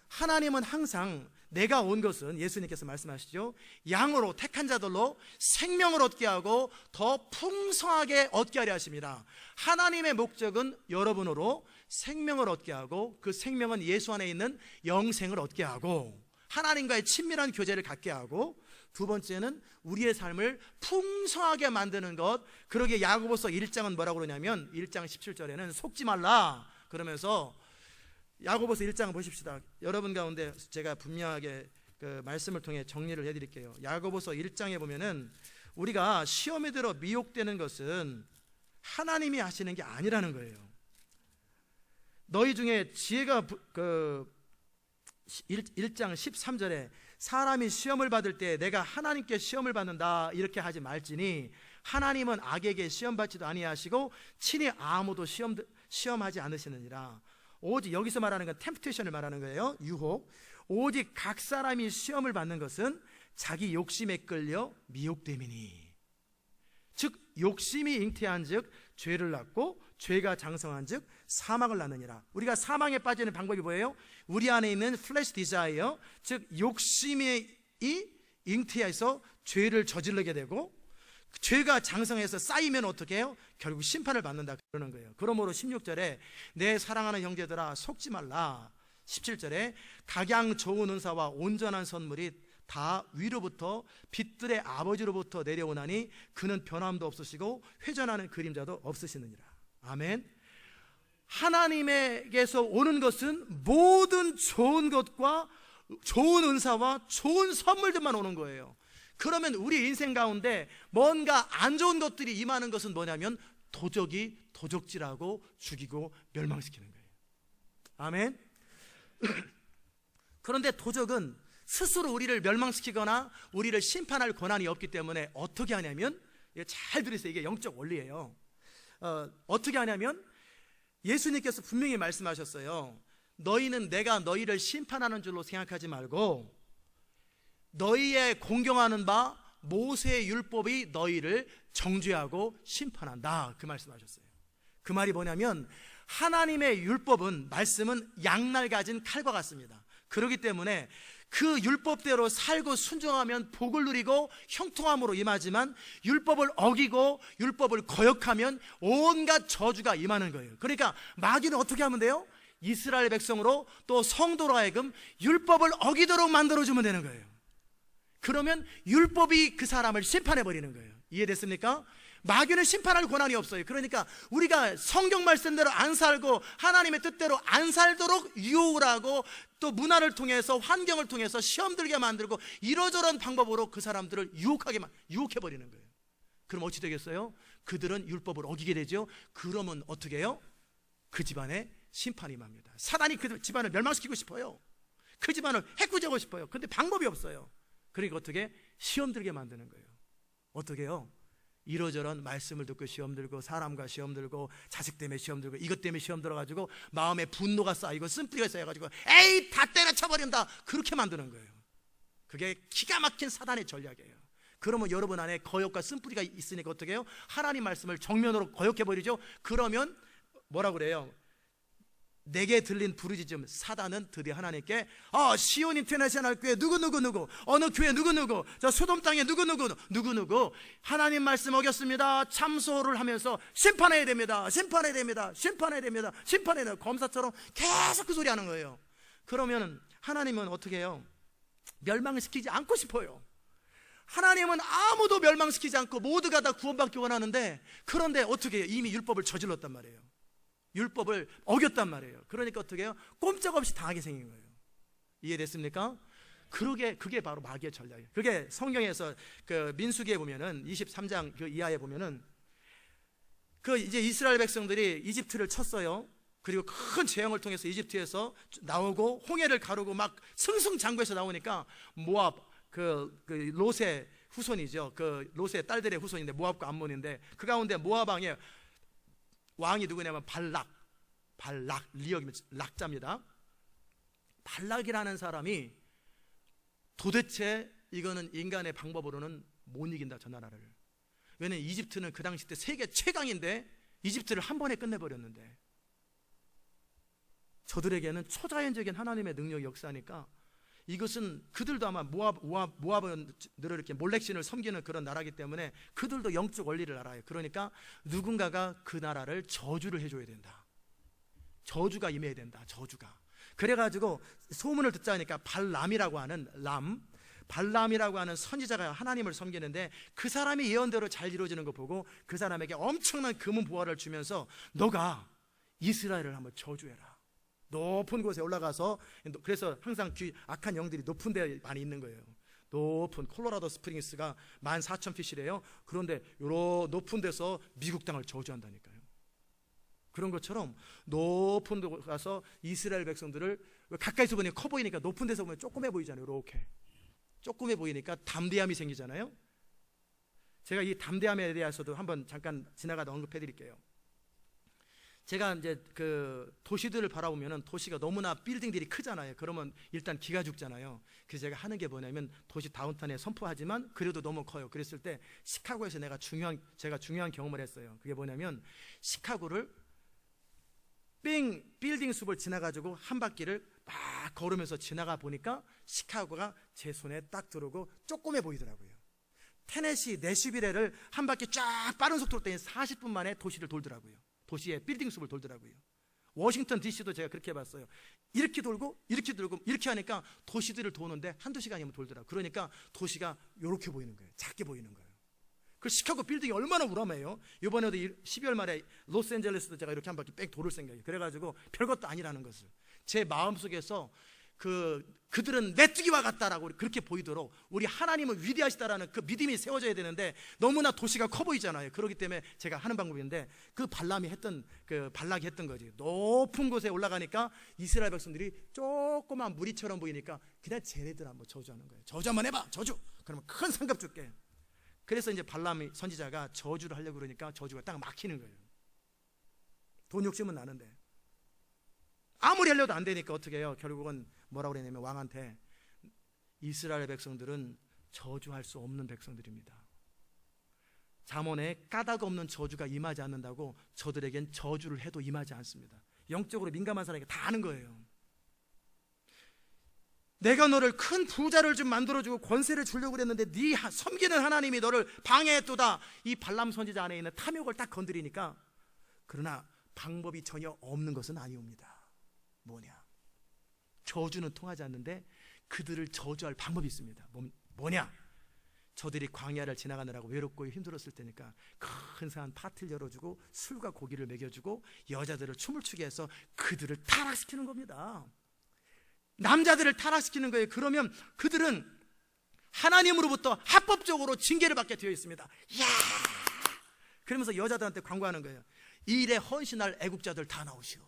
하나님은 항상, 내가 온 것은, 예수님께서 말씀하시죠, 양으로 택한 자들로 생명을 얻게 하고 더 풍성하게 얻게 하려 하십니다. 하나님의 목적은 여러분으로 생명을 얻게 하고, 그 생명은 예수 안에 있는 영생을 얻게 하고 하나님과의 친밀한 교제를 갖게 하고, 두 번째는 우리의 삶을 풍성하게 만드는 것. 그러기에 야고보서 1장은 뭐라고 그러냐면, 1장 17절에는 속지 말라 그러면서, 야고보서 1장 보십시다. 여러분 가운데 제가 분명하게 그 말씀을 통해 정리를 해드릴게요. 야고보서 1장에 보면은 우리가 시험에 들어 미혹되는 것은 하나님이 하시는 게 아니라는 거예요. 너희 중에 지혜가 1장 13절에 사람이 시험을 받을 때 내가 하나님께 시험을 받는다 이렇게 하지 말지니 하나님은 악에게 시험받지도 아니하시고 친히 아무도 시험하지 않으시느니라. 오직, 여기서 말하는 건 템프테이션을 말하는 거예요. 유혹. 오직 각 사람이 시험을 받는 것은 자기 욕심에 끌려 미혹됨이니, 즉 욕심이 잉태한 즉 죄를 낳고 죄가 장성한 즉 사망을 낳느니라. 우리가 사망에 빠지는 방법이 뭐예요? 우리 안에 있는 플래시 디자이어, 즉 욕심이 잉태해서 죄를 저지르게 되고, 죄가 장성해서 쌓이면 어떻게 해요? 결국 심판을 받는다 그러는 거예요. 그러므로 16절에 내 사랑하는 형제들아 속지 말라. 17절에 각양 좋은 은사와 온전한 선물이 다 위로부터 빛들의 아버지로부터 내려오나니 그는 변함도 없으시고 회전하는 그림자도 없으시느니라. 아멘. 하나님에게서 오는 것은 모든 좋은 것과 좋은 은사와 좋은 선물들만 오는 거예요. 그러면 우리 인생 가운데 뭔가 안 좋은 것들이 임하는 것은 뭐냐면 도적이 도적질하고 죽이고 멸망시키는 거예요. 아멘. 그런데 도적은 스스로 우리를 멸망시키거나 우리를 심판할 권한이 없기 때문에 어떻게 하냐면, 잘 들으세요. 이게 영적 원리예요. 어떻게 하냐면 예수님께서 분명히 말씀하셨어요. 너희는 내가 너희를 심판하는 줄로 생각하지 말고 너희의 공경하는 바 모세의 율법이 너희를 정죄하고 심판한다, 그 말씀하셨어요. 그 말이 뭐냐면 하나님의 율법은, 말씀은 양날 가진 칼과 같습니다. 그렇기 때문에 그 율법대로 살고 순종하면 복을 누리고 형통함으로 임하지만 율법을 어기고 율법을 거역하면 온갖 저주가 임하는 거예요. 그러니까 마귀는 어떻게 하면 돼요? 이스라엘 백성으로 또 성도로 하여금 율법을 어기도록 만들어주면 되는 거예요. 그러면 율법이 그 사람을 심판해버리는 거예요. 이해됐습니까? 마귀는 심판할 권한이 없어요. 그러니까 우리가 성경 말씀대로 안 살고 하나님의 뜻대로 안 살도록 유혹을 하고 또 문화를 통해서 환경을 통해서 시험 들게 만들고 이러저런 방법으로 그 사람들을 유혹해버리는 거예요. 그럼 어찌 되겠어요? 그들은 율법을 어기게 되죠. 그러면 어떻게 해요? 그 집안에 심판이 임합니다. 사단이 그 집안을 멸망시키고 싶어요. 그 집안을 해코지하고 싶어요. 근데 방법이 없어요. 그러니까 어떻게? 시험 들게 만드는 거예요. 어떻게 해요? 이러저런 말씀을 듣고 시험 들고 사람과 시험 들고 자식 때문에 시험 들고 이것 때문에 시험 들어가지고 마음에 분노가 쌓이고 쓴뿌리가 쌓여가지고 에이 다 때려쳐버린다, 그렇게 만드는 거예요. 그게 기가 막힌 사단의 전략이에요. 그러면 여러분 안에 거역과 쓴뿌리가 있으니까 어떻게 해요? 하나님 말씀을 정면으로 거역해버리죠. 그러면 뭐라고 그래요? 내게 들린 부르짖음, 사단은 드디어 하나님께 시온 인터내셔널 교회 누구 어느 교회 누구 저 소돔 땅에 누구 하나님 말씀 어겼습니다, 참소를 하면서 심판해야 됩니다. 검사처럼 계속 그 소리 하는 거예요. 그러면 하나님은 어떻게 해요? 멸망시키지 않고 싶어요. 하나님은 아무도 멸망시키지 않고 모두가 다 구원받기 원하는데, 그런데 어떻게 해요? 이미 율법을 저질렀단 말이에요. 율법을 어겼단 말이에요. 그러니까 어떻게 해요? 꼼짝없이 당하게 생긴 거예요. 이해됐습니까? 그게 바로 마귀의 전략이에요. 그게 성경에서 그 민수기에 보면은 23장 그 이하에 보면은 그 이제 이스라엘 백성들이 이집트를 쳤어요. 그리고 큰 재앙을 통해서 이집트에서 나오고 홍해를 가르고 막 승승장구해서 나오니까 모압 그 롯의 후손이죠. 그 롯의 딸들의 후손인데 모압과 암몬인데 그 가운데 모압 왕의 왕이 누구냐면 발락, 리역이면 락자입니다. 발락이라는 사람이 도대체 이거는 인간의 방법으로는 못 이긴다, 저 나라를. 왜냐면 이집트는 그 당시 때 세계 최강인데 이집트를 한 번에 끝내버렸는데, 저들에게는 초자연적인 하나님의 능력이 역사하니까 이것은 그들도 아마 모압들을 이렇게 몰렉신을 섬기는 그런 나라이기 때문에 그들도 영적 원리를 알아요. 그러니까 누군가가 그 나라를 저주를 해줘야 된다. 저주가 임해야 된다. 저주가. 그래가지고 소문을 듣자니까 발람이라고 하는 발람이라고 하는 선지자가 하나님을 섬기는데 그 사람이 예언대로 잘 이루어지는 거 보고 그 사람에게 엄청난 금은 보화를 주면서 너가 이스라엘을 한번 저주해라. 높은 곳에 올라가서, 그래서 항상 악한 영들이 높은 데 많이 있는 거예요. 높은 콜로라도 스프링스가 14,000피시래요. 그런데 요런 높은 데서 미국 땅을 저주한다니까요. 그런 것처럼 높은 데 가서 이스라엘 백성들을, 가까이서 보니까 커 보이니까 높은 데서 보면 조그매 보이잖아요. 이렇게 조그매 보이니까 담대함이 생기잖아요. 제가 이 담대함에 대해서도 한번 잠깐 지나가다 언급해 드릴게요. 제가 이제 그 도시들을 바라보면은 도시가 너무나 빌딩들이 크잖아요. 그러면 일단 기가 죽잖아요. 그래서 제가 하는 게 뭐냐면 도시 다운타운에 선포하지만 그래도 너무 커요. 그랬을 때 시카고에서 제가 중요한 경험을 했어요. 그게 뭐냐면 시카고를 빌딩 숲을 지나가지고 한 바퀴를 막 걸으면서 지나가 보니까 시카고가 제 손에 딱 들어오고 조그매 보이더라고요. 테네시 내슈빌레를 한 바퀴 쫙 빠른 속도로 때니 40분 만에 도시를 돌더라고요. 도시의 빌딩 숲을 돌더라고요. 워싱턴 DC도 제가 그렇게 해봤어요. 이렇게 돌고 이렇게 돌고 이렇게 하니까 도시들을 도는데 한두 시간이면 돌더라고요. 그러니까 도시가 이렇게 보이는 거예요. 작게 보이는 거예요. 그 시카고 빌딩이 얼마나 우람해요. 이번에도 12월 말에 로스앤젤레스도 제가 이렇게 한 바퀴 뺑 돌을 생각이에요. 그래가지고 별것도 아니라는 것을 제 마음속에서 그들은 메뚜기와 같다라고 그렇게 보이도록 우리 하나님은 위대하시다라는 그 믿음이 세워져야 되는데 너무나 도시가 커 보이잖아요. 그렇기 때문에 제가 하는 방법인데 그 발락이 했던 거지. 높은 곳에 올라가니까 이스라엘 백성들이 조그만 무리처럼 보이니까 그냥 쟤네들 한번 저주하는 거예요. 저주 한번 해봐, 저주. 그러면 큰 상급 줄게. 그래서 이제 발람이 선지자가 저주를 하려고 그러니까 저주가 딱 막히는 거예요. 돈 욕심은 나는데 아무리 하려도 안 되니까 어떻게 해요? 결국은 뭐라고 그러냐면 왕한테 이스라엘 백성들은 저주할 수 없는 백성들입니다. 잠언에 까닭 없는 저주가 임하지 않는다고 저들에겐 저주를 해도 임하지 않습니다. 영적으로 민감한 사람에게 다 아는 거예요. 내가 너를 큰 부자를 좀 만들어주고 권세를 주려고 그랬는데 네 섬기는 하나님이 너를 방해했도다. 이 발람 선지자 안에 있는 탐욕을 딱 건드리니까 그러나 방법이 전혀 없는 것은 아니옵니다. 뭐냐? 저주는 통하지 않는데 그들을 저주할 방법이 있습니다. 뭐냐? 저들이 광야를 지나가느라고 외롭고 힘들었을 때니까 근사한 파티를 열어주고 술과 고기를 먹여주고 여자들을 춤을 추게 해서 그들을 타락시키는 겁니다. 남자들을 타락시키는 거예요. 그러면 그들은 하나님으로부터 합법적으로 징계를 받게 되어 있습니다. 이야! 그러면서 여자들한테 광고하는 거예요. 이 일에 헌신할 애국자들 다 나오시오.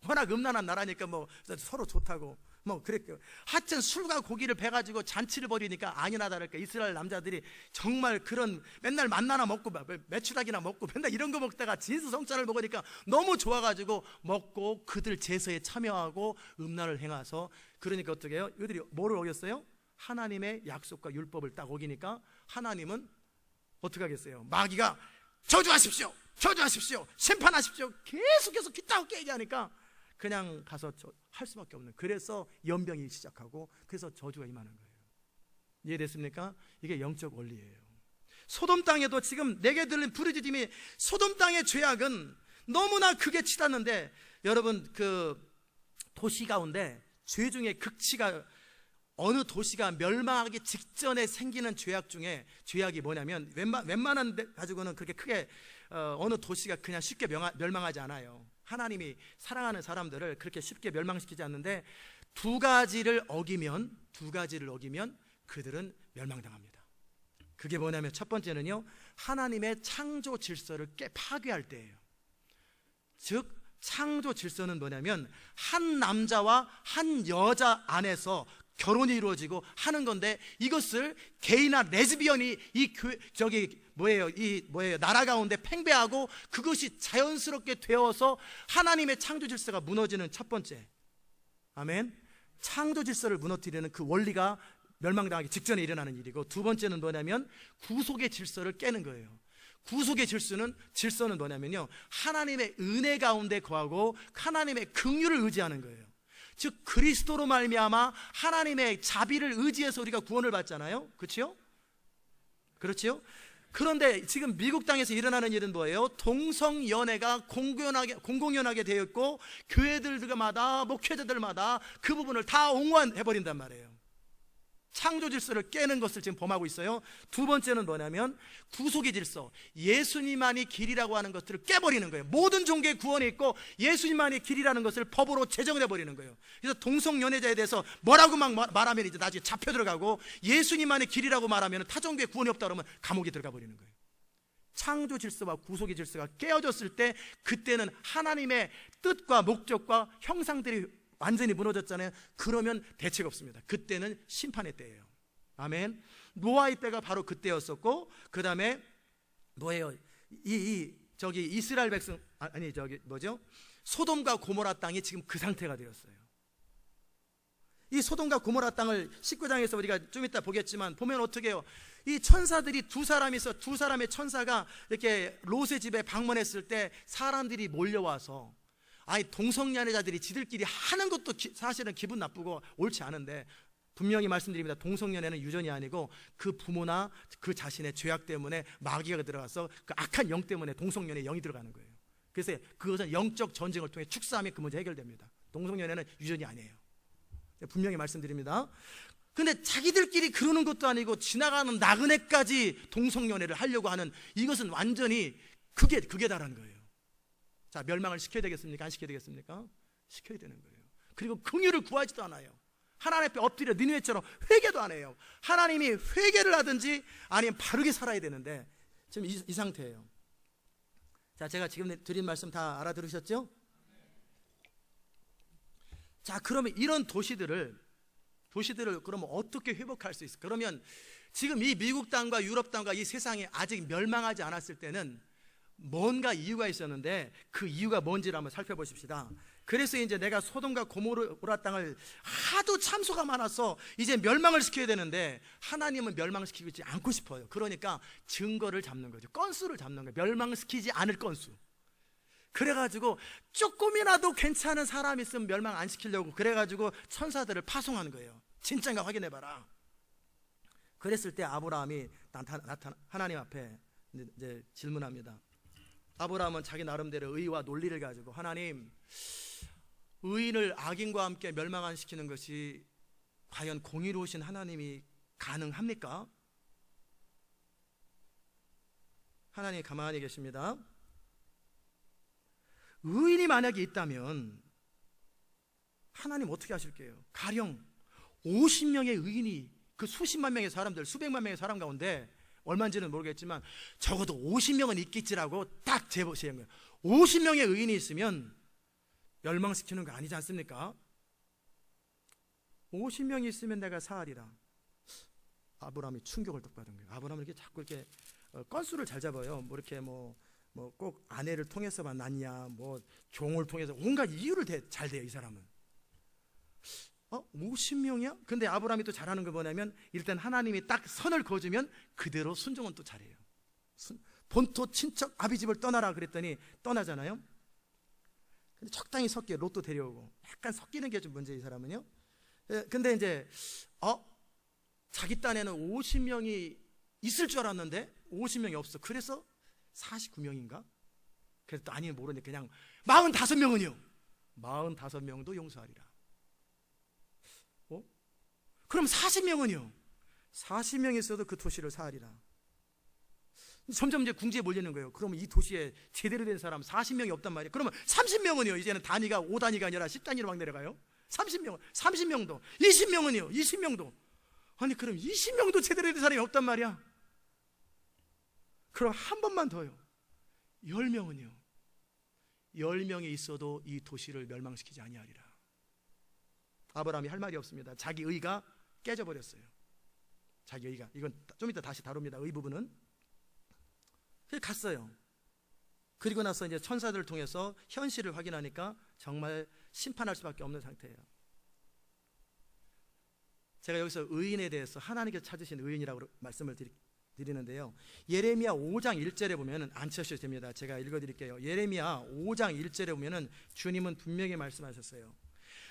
워낙 음란한 나라니까 뭐 서로 좋다고 뭐 그랬고요. 하여튼 술과 고기를 배가지고 잔치를 벌이니까 아니나 다를까 이스라엘 남자들이 정말 그런 맨날 만나나 먹고 메추라기나 먹고 맨날 이런 거 먹다가 진수성찬을 먹으니까 너무 좋아가지고 먹고 그들 제사에 참여하고 음란을 행해서 그러니까 어떻게 해요? 이들이 뭐를 어겼어요? 하나님의 약속과 율법을 딱 어기니까 하나님은 어떻게 하겠어요? 마귀가 저주하십시오, 저주하십시오, 심판하십시오 계속해서 귀따갑게 얘기하니까 그냥 가서 할 수밖에 없는. 그래서 연병이 시작하고 그래서 저주가 임하는 거예요. 이해됐습니까? 이게 영적 원리예요. 소돔 땅에도 지금 내게 들린 부르짖음이 소돔 땅의 죄악은 너무나 크게 치닫는데 여러분 그 도시 가운데 죄 중에 극치가 어느 도시가 멸망하기 직전에 생기는 죄악 중에 죄악이 뭐냐면 웬만한 데 가지고는 그렇게 크게 어느 도시가 그냥 쉽게 멸망하지 않아요. 하나님이 사랑하는 사람들을 그렇게 쉽게 멸망시키지 않는데 두 가지를 어기면 그들은 멸망당합니다. 그게 뭐냐면 첫 번째는요, 하나님의 창조 질서를 파괴할 때예요. 즉 창조 질서는 뭐냐면 한 남자와 한 여자 안에서 결혼이 이루어지고 하는 건데 이것을 게이나 레즈비언이 나라 가운데 팽배하고 그것이 자연스럽게 되어서 하나님의 창조 질서가 무너지는 첫 번째. 아멘. 창조 질서를 무너뜨리는 그 원리가 멸망당하기 직전에 일어나는 일이고, 두 번째는 뭐냐면 구속의 질서를 깨는 거예요. 구속의 질서는 뭐냐면요, 하나님의 은혜 가운데 거하고 하나님의 긍휼을 의지하는 거예요. 즉 그리스도로 말미암아 하나님의 자비를 의지해서 우리가 구원을 받잖아요. 그렇죠? 그렇죠? 그런데 지금 미국 땅에서 일어나는 일은 뭐예요? 동성연애가 공공연하게 되어 있고 교회들마다 목회자들마다 그 부분을 다 옹호해버린단 말이에요. 창조 질서를 깨는 것을 지금 범하고 있어요. 두 번째는 뭐냐면 구속의 질서, 예수님만이 길이라고 하는 것들을 깨버리는 거예요. 모든 종교의 구원이 있고 예수님만이 길이라는 것을 법으로 제정을 해버리는 거예요. 그래서 동성연애자에 대해서 뭐라고 막 말하면 이제 나중에 잡혀 들어가고, 예수님만이 길이라고 말하면 타 종교에 구원이 없다 그러면 감옥에 들어가 버리는 거예요. 창조 질서와 구속의 질서가 깨어졌을 때 그때는 하나님의 뜻과 목적과 형상들이 완전히 무너졌잖아요. 그러면 대책 없습니다. 그때는 심판의 때예요. 아멘. 노아의 때가 바로 그때였었고, 그 다음에 뭐예요? 이스라엘 백성 소돔과 고모라 땅이 지금 그 상태가 되었어요. 이 소돔과 고모라 땅을 19장에서 우리가 좀 이따 보겠지만 보면 어떻게 해요? 이 천사들이 두 사람의 천사가 이렇게 롯의 집에 방문했을 때 사람들이 몰려와서, 동성연애자들이 지들끼리 하는 것도 사실은 기분 나쁘고 옳지 않은데 분명히 말씀드립니다. 동성연애는 유전이 아니고 그 부모나 그 자신의 죄악 때문에 마귀가 들어가서 그 악한 영 때문에 동성연애에 영이 들어가는 거예요. 그래서 그것은 영적 전쟁을 통해 축사하면 그 문제 해결됩니다. 동성연애는 유전이 아니에요. 분명히 말씀드립니다. 근데 자기들끼리 그러는 것도 아니고 지나가는 나그네까지 동성연애를 하려고 하는, 이것은 완전히 극에다라는 거예요. 자, 멸망을 시켜야 되겠습니까? 안 시켜야 되겠습니까? 시켜야 되는 거예요. 그리고 긍휼을 구하지도 않아요. 하나님 앞에 엎드려 니느웨처럼 회개도 안 해요. 하나님이 회개를 하든지 아니면 바르게 살아야 되는데 지금 이 상태예요. 자, 제가 지금 드린 말씀 다 알아들으셨죠? 자, 그러면 이런 도시들을 그러면 어떻게 회복할 수 있을까? 그러면 지금 이 미국 땅과 유럽 땅과 이 세상이 아직 멸망하지 않았을 때는 뭔가 이유가 있었는데 그 이유가 뭔지를 한번 살펴보십시다. 그래서 이제 내가 소돔과 고모라 땅을 하도 참소가 많아서 이제 멸망을 시켜야 되는데 하나님은 멸망시키지 않고 싶어요. 그러니까 증거를 잡는 거죠. 건수를 잡는 거예요. 멸망시키지 않을 건수. 그래가지고 조금이라도 괜찮은 사람이 있으면 멸망 안 시키려고 그래가지고 천사들을 파송한 거예요. 진짜인가 확인해봐라. 그랬을 때 아브라함이 하나님 앞에 이제 질문합니다. 아브라함은 자기 나름대로 의와 논리를 가지고, 하나님, 의인을 악인과 함께 멸망 안 시키는 것이 과연 공의로우신 하나님이 가능합니까? 하나님이 가만히 계십니다. 의인이 만약에 있다면 하나님 어떻게 하실게요? 가령 50명의 의인이 그 수십만 명의 사람들, 수백만 명의 사람 가운데, 얼마인지는 모르겠지만 적어도 50명은 있겠지라고 딱 제보시는 거예요. 50명의 의인이 있으면 멸망시키는 거 아니지 않습니까? 50명이 있으면 내가 사하리라. 아브라함이 충격을 딱 받은 거예요. 아브라함은 이렇게 자꾸 이렇게 건수를 잘 잡아요. 뭐 이렇게 뭐 꼭 아내를 통해서만 낳냐, 뭐 종을 통해서 온갖 이유를 잘 대요, 이 사람은. 50명이야? 근데 아브라함이 또 잘하는 거 뭐냐면 일단 하나님이 딱 선을 그어주면 그대로 순종은 또 잘해요. 본토 친척 아비집을 떠나라 그랬더니 떠나잖아요. 근데 적당히 섞여, 로또 데려오고 약간 섞이는 게 좀 문제, 이 사람은요. 근데 이제 자기 딴에는 50명이 있을 줄 알았는데 50명이 없어. 그래서 49명인가? 그래서 또 아니면 모르니까 그냥 45명은요 45명도 용서하리라. 그럼 40명은요 40명 있어도 그 도시를 사하리라. 점점 이제 궁지에 몰리는 거예요. 그러면 이 도시에 제대로 된 사람 40명이 없단 말이에요. 그러면 30명은요 이제는 단위가 5단위가 아니라 10단위로 막 내려가요. 30명도 20명은요 20명도. 아니 그럼 20명도 제대로 된 사람이 없단 말이야. 그럼 한 번만 더요. 10명은요 10명이 있어도 이 도시를 멸망시키지 아니하리라. 아브라함이 할 말이 없습니다. 자기 의가 깨져버렸어요. 자기 의가. 이건 좀 이따 다시 다룹니다. 의 부분은. 그래서 갔어요. 그리고 나서 이제 천사들을 통해서 현실을 확인하니까 정말 심판할 수밖에 없는 상태예요. 제가 여기서 의인에 대해서 하나님께서 찾으신 의인이라고 말씀을 드리는데요. 예레미야 5장 1절에 보면은 안 쳐주셔도 됩니다. 제가 읽어드릴게요. 예레미야 5장 1절에 보면은 주님은 분명히 말씀하셨어요.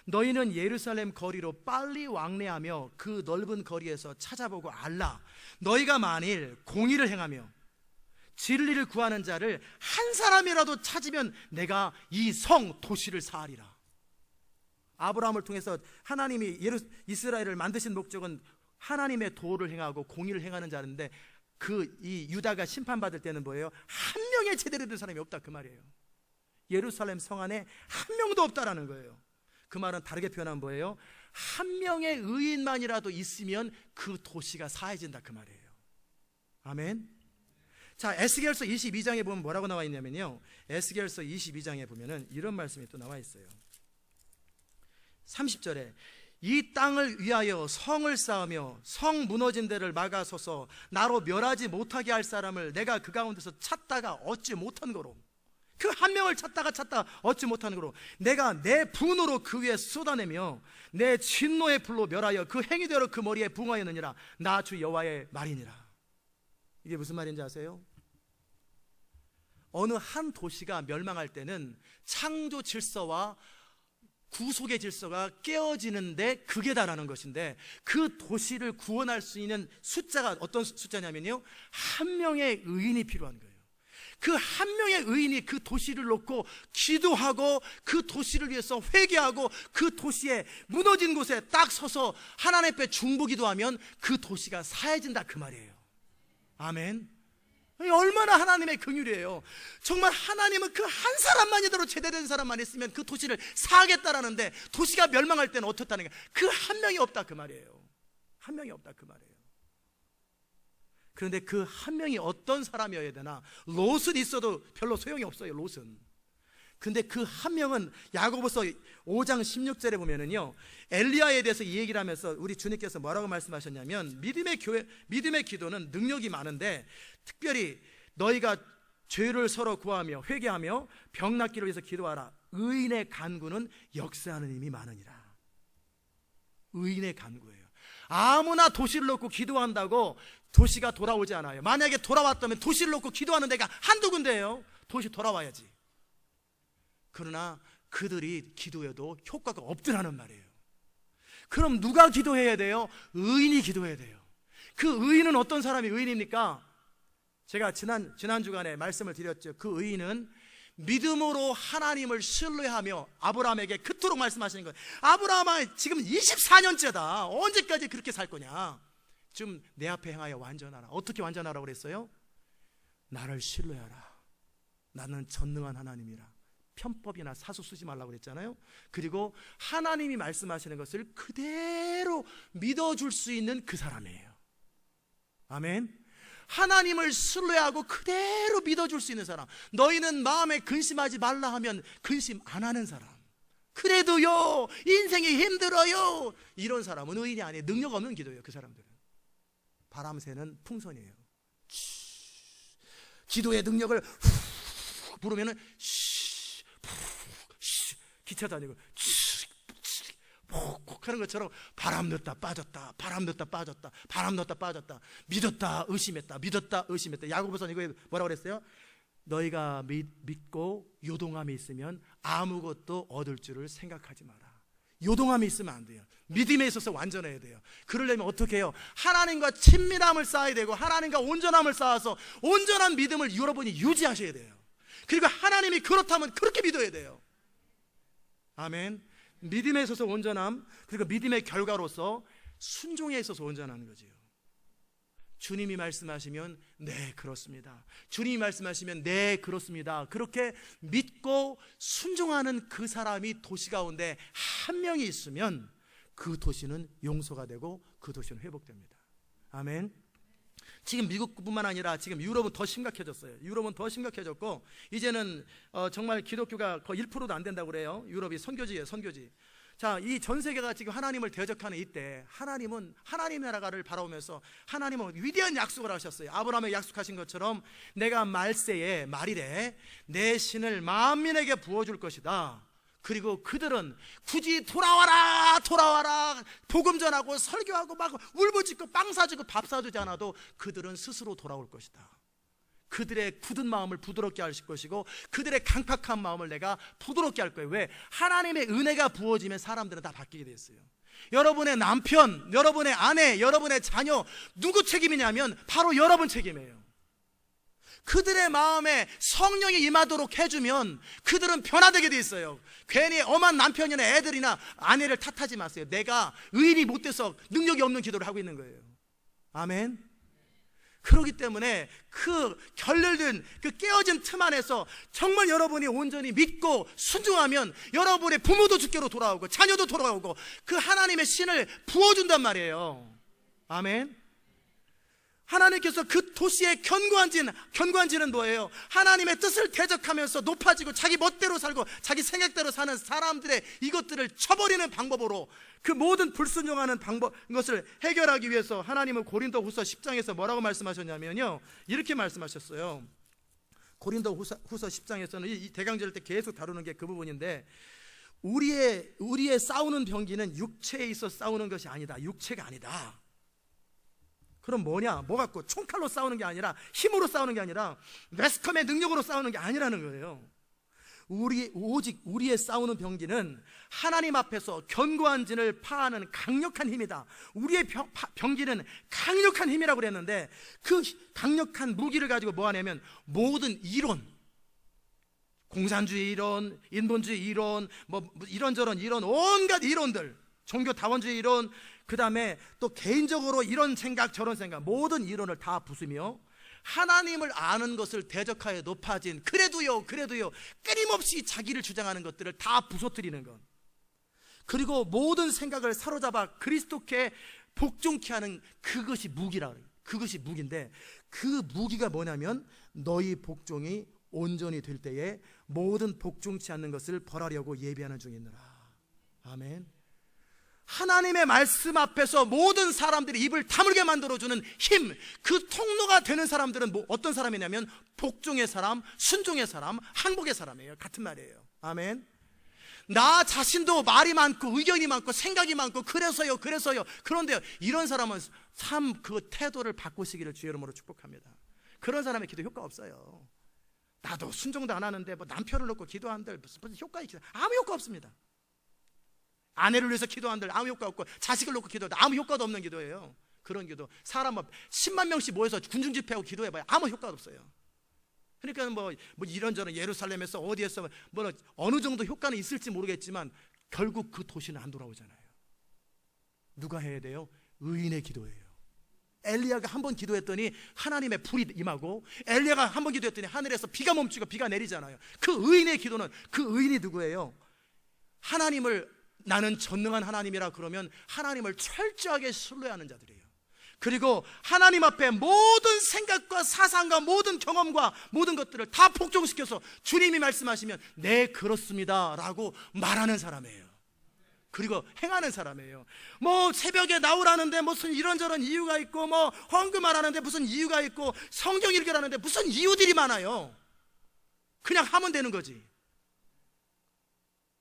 너희는 예루살렘 거리로 빨리 왕래하며 그 넓은 거리에서 찾아보고 알라. 너희가 만일 공의를 행하며 진리를 구하는 자를 한 사람이라도 찾으면 내가 이 성 도시를 사하리라. 아브라함을 통해서 하나님이 이스라엘을 만드신 목적은 하나님의 도를 행하고 공의를 행하는 자인데 이 유다가 심판받을 때는 뭐예요? 한 명의 제대로 된 사람이 없다 그 말이에요. 예루살렘 성 안에 한 명도 없다라는 거예요. 그 말은 다르게 표현하면 뭐예요? 한 명의 의인만이라도 있으면 그 도시가 사해진다 그 말이에요. 아멘. 자, 에스겔서 22장에 보면 뭐라고 나와 있냐면요, 에스겔서 22장에 보면은 이런 말씀이 또 나와 있어요. 30절에 이 땅을 위하여 성을 쌓으며 성 무너진 데를 막아서서 나로 멸하지 못하게 할 사람을 내가 그 가운데서 찾다가 얻지 못한 거로, 그 한 명을 찾다가 얻지 못하는 거로 내가 내 분으로 그 위에 쏟아내며 내 진노의 불로 멸하여 그 행위대로 그 머리에 붕하였느니라. 나 주 여호와의 말이니라. 이게 무슨 말인지 아세요? 어느 한 도시가 멸망할 때는 창조 질서와 구속의 질서가 깨어지는데 극에 달하는 것인데, 그 도시를 구원할 수 있는 숫자가 어떤 숫자냐면요, 한 명의 의인이 필요한 거예요. 그 한 명의 의인이 그 도시를 놓고 기도하고 그 도시를 위해서 회개하고 그 도시에 무너진 곳에 딱 서서 하나님 앞에 중보기도하면 그 도시가 사해진다, 그 말이에요. 아멘. 얼마나 하나님의 긍휼이에요. 정말 하나님은 그 한 사람만이더라도 제대된 사람만 있으면 그 도시를 사하겠다라는데, 도시가 멸망할 때는 어떻다는 거예요? 그 한 명이 없다, 그 말이에요. 한 명이 없다, 그 말이에요. 그런데 그 한 명이 어떤 사람이어야 되나? 롯은 있어도 별로 소용이 없어요, 롯은. 근데 그 한 명은 야고보서 5장 16절에 보면은요, 엘리야에 대해서 이 얘기를 하면서 우리 주님께서 뭐라고 말씀하셨냐면, 믿음의 기도는 능력이 많은데 특별히 너희가 죄를 서로 구하며 회개하며 병 낫기를 위해서 기도하라. 의인의 간구는 역사하는 힘이 많으니라. 의인의 간구예요. 아무나 도시를 놓고 기도한다고 도시가 돌아오지 않아요. 만약에 돌아왔다면 도시를 놓고 기도하는 데가 한두 군데예요. 도시 돌아와야지. 그러나 그들이 기도해도 효과가 없더라는 말이에요. 그럼 누가 기도해야 돼요? 의인이 기도해야 돼요. 그 의인은 어떤 사람이 의인입니까? 제가 지난 주간에 말씀을 드렸죠. 그 의인은 믿음으로 하나님을 신뢰하며, 아브라함에게 그토록 말씀하시는 거예요. 아브라함아, 지금 24년째다. 언제까지 그렇게 살 거냐? 좀 내 앞에 행하여 완전하라. 어떻게 완전하라고 그랬어요? 나를 신뢰하라. 나는 전능한 하나님이라. 편법이나 사수 쓰지 말라고 그랬잖아요. 그리고 하나님이 말씀하시는 것을 그대로 믿어줄 수 있는 그 사람이에요. 아멘. 하나님을 신뢰하고 그대로 믿어줄 수 있는 사람. 너희는 마음에 근심하지 말라 하면 근심 안 하는 사람. 그래도요, 인생이 힘들어요, 이런 사람은 의인이 아니에요. 능력 없는 기도예요. 그 사람들은 바람 새는 풍선이에요. 기도의 능력을 후 부르면은 기차 다니고 푹 하는 것처럼 바람 넣었다 빠졌다, 바람 넣었다 빠졌다, 바람 넣었다 빠졌다, 믿었다 의심했다, 믿었다 의심했다. 야고보서 이거 뭐라고 그랬어요? 너희가 믿고 요동함이 있으면 아무것도 얻을 줄을 생각하지 마라. 요동함이 있으면 안 돼요. 믿음에 있어서 완전해야 돼요. 그러려면 어떻게 해요? 하나님과 친밀함을 쌓아야 되고, 하나님과 온전함을 쌓아서 온전한 믿음을 여러분이 유지하셔야 돼요. 그리고 하나님이 그렇다면 그렇게 믿어야 돼요. 아멘. 믿음에 있어서 온전함, 그리고 믿음의 결과로서 순종에 있어서 온전하는 거지요. 주님이 말씀하시면 네 그렇습니다, 주님이 말씀하시면 네 그렇습니다, 그렇게 믿고 순종하는 그 사람이 도시 가운데 한 명이 있으면 그 도시는 용서가 되고 그 도시는 회복됩니다. 아멘. 지금 미국뿐만 아니라 지금 유럽은 더 심각해졌어요. 유럽은 더 심각해졌고, 이제는 정말 기독교가 거의 1%도 안 된다고 그래요. 유럽이 선교지예요, 선교지. 자, 이 전 세계가 지금 하나님을 대적하는 이때, 하나님은 하나님 나라를 바라보면서 하나님은 위대한 약속을 하셨어요. 아브라함에게 약속하신 것처럼 내가 말세에, 말일에 내 신을 만민에게 부어줄 것이다. 그리고 그들은 굳이 돌아와라 복음 전하고 설교하고 막 울부짖고 빵 사주고 밥 사주지 않아도 그들은 스스로 돌아올 것이다. 그들의 굳은 마음을 부드럽게 하실 것이고 그들의 강팍한 마음을 내가 부드럽게 할 거예요. 왜? 하나님의 은혜가 부어지면 사람들은 다 바뀌게 됐어요. 여러분의 남편, 여러분의 아내, 여러분의 자녀, 누구 책임이냐면 바로 여러분 책임이에요. 그들의 마음에 성령이 임하도록 해주면 그들은 변화되게 돼 있어요. 괜히 엄한 남편이나 애들이나 아내를 탓하지 마세요. 내가 의인이 못돼서 능력이 없는 기도를 하고 있는 거예요. 아멘. 그렇기 때문에 그 결렬된 그 깨어진 틈 안에서 정말 여러분이 온전히 믿고 순종하면 여러분의 부모도 주께로 돌아오고 자녀도 돌아오고 그 하나님의 신을 부어준단 말이에요. 아멘. 하나님께서 그 도시의 견고한지는 뭐예요? 하나님의 뜻을 대적하면서 높아지고 자기 멋대로 살고 자기 생각대로 사는 사람들의 이것들을 쳐버리는 방법으로 그 모든 불순종하는 것을 해결하기 위해서 하나님은 고린도후서 10장에서 뭐라고 말씀하셨냐면요, 이렇게 말씀하셨어요. 고린도후서 10장에서는 이 대강절 때 계속 다루는 게 그 부분인데, 우리의 싸우는 병기는 육체에 있어 싸우는 것이 아니다. 육체가 아니다. 그럼 뭐냐? 뭐 갖고 총칼로 싸우는 게 아니라, 힘으로 싸우는 게 아니라, 매스컴의 능력으로 싸우는 게 아니라는 거예요. 오직 우리의 싸우는 병기는 하나님 앞에서 견고한 진을 파하는 강력한 힘이다. 우리의 병기는 강력한 힘이라고 그랬는데, 그 강력한 무기를 가지고 뭐 하냐면 모든 이론, 공산주의 이론, 인본주의 이론, 뭐 이런저런 이론, 온갖 이론들, 종교 다원주의 이론, 그 다음에 또 개인적으로 이런 생각 저런 생각, 모든 이론을 다 부수며 하나님을 아는 것을 대적하여 높아진 그래도요 끊임없이 자기를 주장하는 것들을 다 부서뜨리는 것, 그리고 모든 생각을 사로잡아 그리스도께 복종케 하는 그것이 무기라 그래요. 그것이 무기인데, 그 무기가 뭐냐면 너희 복종이 온전히 될 때에 모든 복종치 않는 것을 벌하려고 예비하는 중에 있느라. 아멘. 하나님의 말씀 앞에서 모든 사람들이 입을 다물게 만들어주는 힘, 그 통로가 되는 사람들은 어떤 사람이냐면 복종의 사람, 순종의 사람, 항복의 사람이에요. 같은 말이에요. 아멘. 나 자신도 말이 많고 의견이 많고 생각이 많고 그래서요 그런데요, 이런 사람은 참 그 태도를 바꾸시기를 주의 이름으로 축복합니다. 그런 사람의 기도 효과 없어요. 나도 순종도 안 하는데 뭐 남편을 놓고 기도한들 무슨 효과 있겠어요? 아무 효과 없습니다. 아내를 위해서 기도한들 아무 효과 없고, 자식을 놓고 기도한들 아무 효과도 없는 기도예요. 그런 기도, 사람 10만 명씩 모여서 군중 집회하고 기도해봐야 아무 효과도 없어요. 그러니까 뭐 이런저런 예루살렘에서 어디에서 뭐 어느 정도 효과는 있을지 모르겠지만 결국 그 도시는 안 돌아오잖아요. 누가 해야 돼요? 의인의 기도예요. 엘리야가 한 번 기도했더니 하나님의 불이 임하고, 엘리야가 한 번 기도했더니 하늘에서 비가 멈추고 비가 내리잖아요. 그 의인의 기도는, 그 의인이 누구예요? 하나님을, 나는 전능한 하나님이라 그러면 하나님을 철저하게 신뢰하는 자들이에요. 그리고 하나님 앞에 모든 생각과 사상과 모든 경험과 모든 것들을 다 복종시켜서 주님이 말씀하시면 네 그렇습니다 라고 말하는 사람이에요. 그리고 행하는 사람이에요. 뭐 새벽에 나오라는데 무슨 이런저런 이유가 있고, 뭐 헌금하라는데 무슨 이유가 있고, 성경 읽으라는데 무슨 이유들이 많아요. 그냥 하면 되는 거지.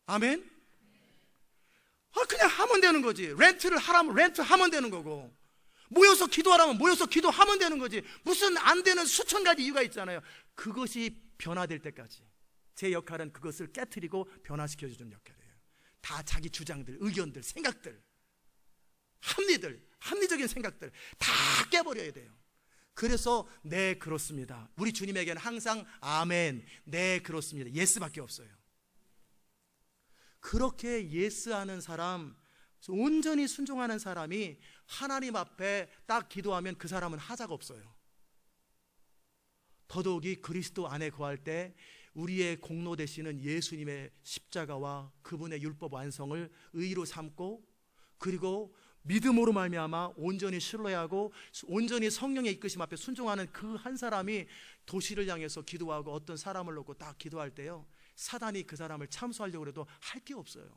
아멘. 그냥 하면 되는 거지. 렌트를 하라면 렌트하면 되는 거고, 모여서 기도하라면 모여서 기도하면 되는 거지. 무슨 안 되는 수천 가지 이유가 있잖아요. 그것이 변화될 때까지 제 역할은 그것을 깨트리고 변화시켜주는 역할이에요. 다 자기 주장들, 의견들, 생각들, 합리적인 생각들 다 깨버려야 돼요. 그래서 네 그렇습니다. 우리 주님에게는 항상 아멘, 네 그렇습니다, 예스밖에 없어요. 그렇게 예스하는 사람, 온전히 순종하는 사람이 하나님 앞에 딱 기도하면 그 사람은 하자가 없어요. 더더욱이 그리스도 안에 거할 때 우리의 공로 되시는 예수님의 십자가와 그분의 율법 완성을 의로 삼고, 그리고 믿음으로 말미암아 온전히 신뢰하고 온전히 성령의 이끄심 앞에 순종하는 그 한 사람이 도시를 향해서 기도하고 어떤 사람을 놓고 딱 기도할 때요, 사단이 그 사람을 참수하려고 해도 할 게 없어요.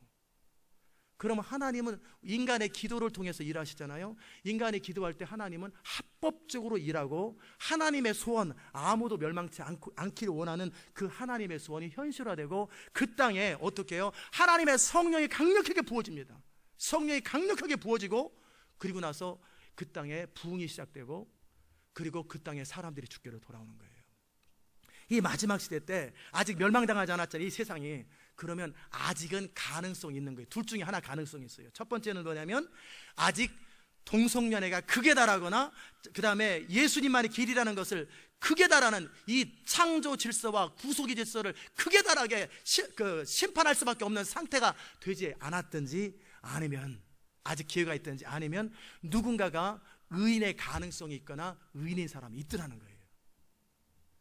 그러면 하나님은 인간의 기도를 통해서 일하시잖아요. 인간이 기도할 때 하나님은 합법적으로 일하고, 하나님의 소원, 아무도 멸망치 않기를 원하는 그 하나님의 소원이 현실화되고, 그 땅에 어떻게 해요? 하나님의 성령이 강력하게 부어집니다. 성령이 강력하게 부어지고, 그리고 나서 그 땅에 부흥이 시작되고, 그리고 그 땅에 사람들이 주께로 돌아오는 거예요. 이 마지막 시대 때 아직 멸망당하지 않았잖아요, 이 세상이. 그러면 아직은 가능성이 있는 거예요. 둘 중에 하나 가능성이 있어요. 첫 번째는 뭐냐면 아직 동성연애가 극에 달하거나, 그 다음에 예수님만이 길이라는 것을 극에 달하는 이 창조 질서와 구속의 질서를 극에 달하게 심판할 수밖에 없는 상태가 되지 않았든지, 아니면 아직 기회가 있든지, 아니면 누군가가 의인의 가능성이 있거나 의인인 사람이 있더라는 거예요.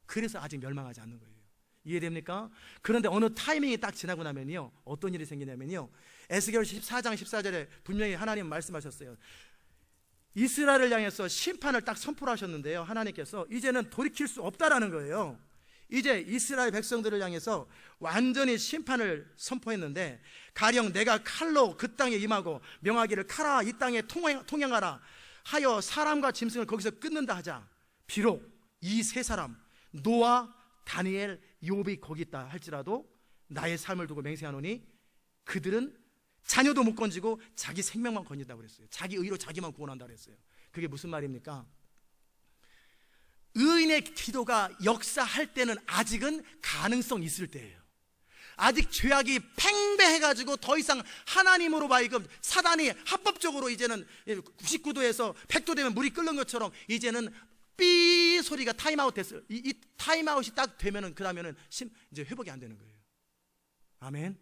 그래서 아직 멸망하지 않는 거예요. 이해됩니까? 그런데 어느 타이밍이 딱 지나고 나면요, 어떤 일이 생기냐면요, 에스겔 14장 14절에 분명히 하나님 말씀하셨어요. 이스라엘을 향해서 심판을 딱 선포를 하셨는데요, 하나님께서 이제는 돌이킬 수 없다라는 거예요. 이제 이스라엘 백성들을 향해서 완전히 심판을 선포했는데, 가령 내가 칼로 그 땅에 임하고 명하기를 칼아 이 땅에 통행하라 하여 사람과 짐승을 거기서 끊는다 하자, 비록 이 세 사람 노아, 다니엘, 욥이 거기 있다 할지라도 나의 삶을 두고 맹세하노니 그들은 자녀도 못 건지고 자기 생명만 건진다고 그랬어요. 자기 의로 자기만 구원한다고 그랬어요. 그게 무슨 말입니까? 의인의 기도가 역사할 때는 아직은 가능성 있을 때예요. 아직 죄악이 팽배해가지고 더 이상 하나님으로 봐이금 사단이 합법적으로 이제는 99도에서 100도 되면 물이 끓는 것처럼 이제는 삐 소리가 타임아웃 됐어요. 이 타임아웃이 딱 되면은 그 다음에는 이제 회복이 안 되는 거예요. 아멘.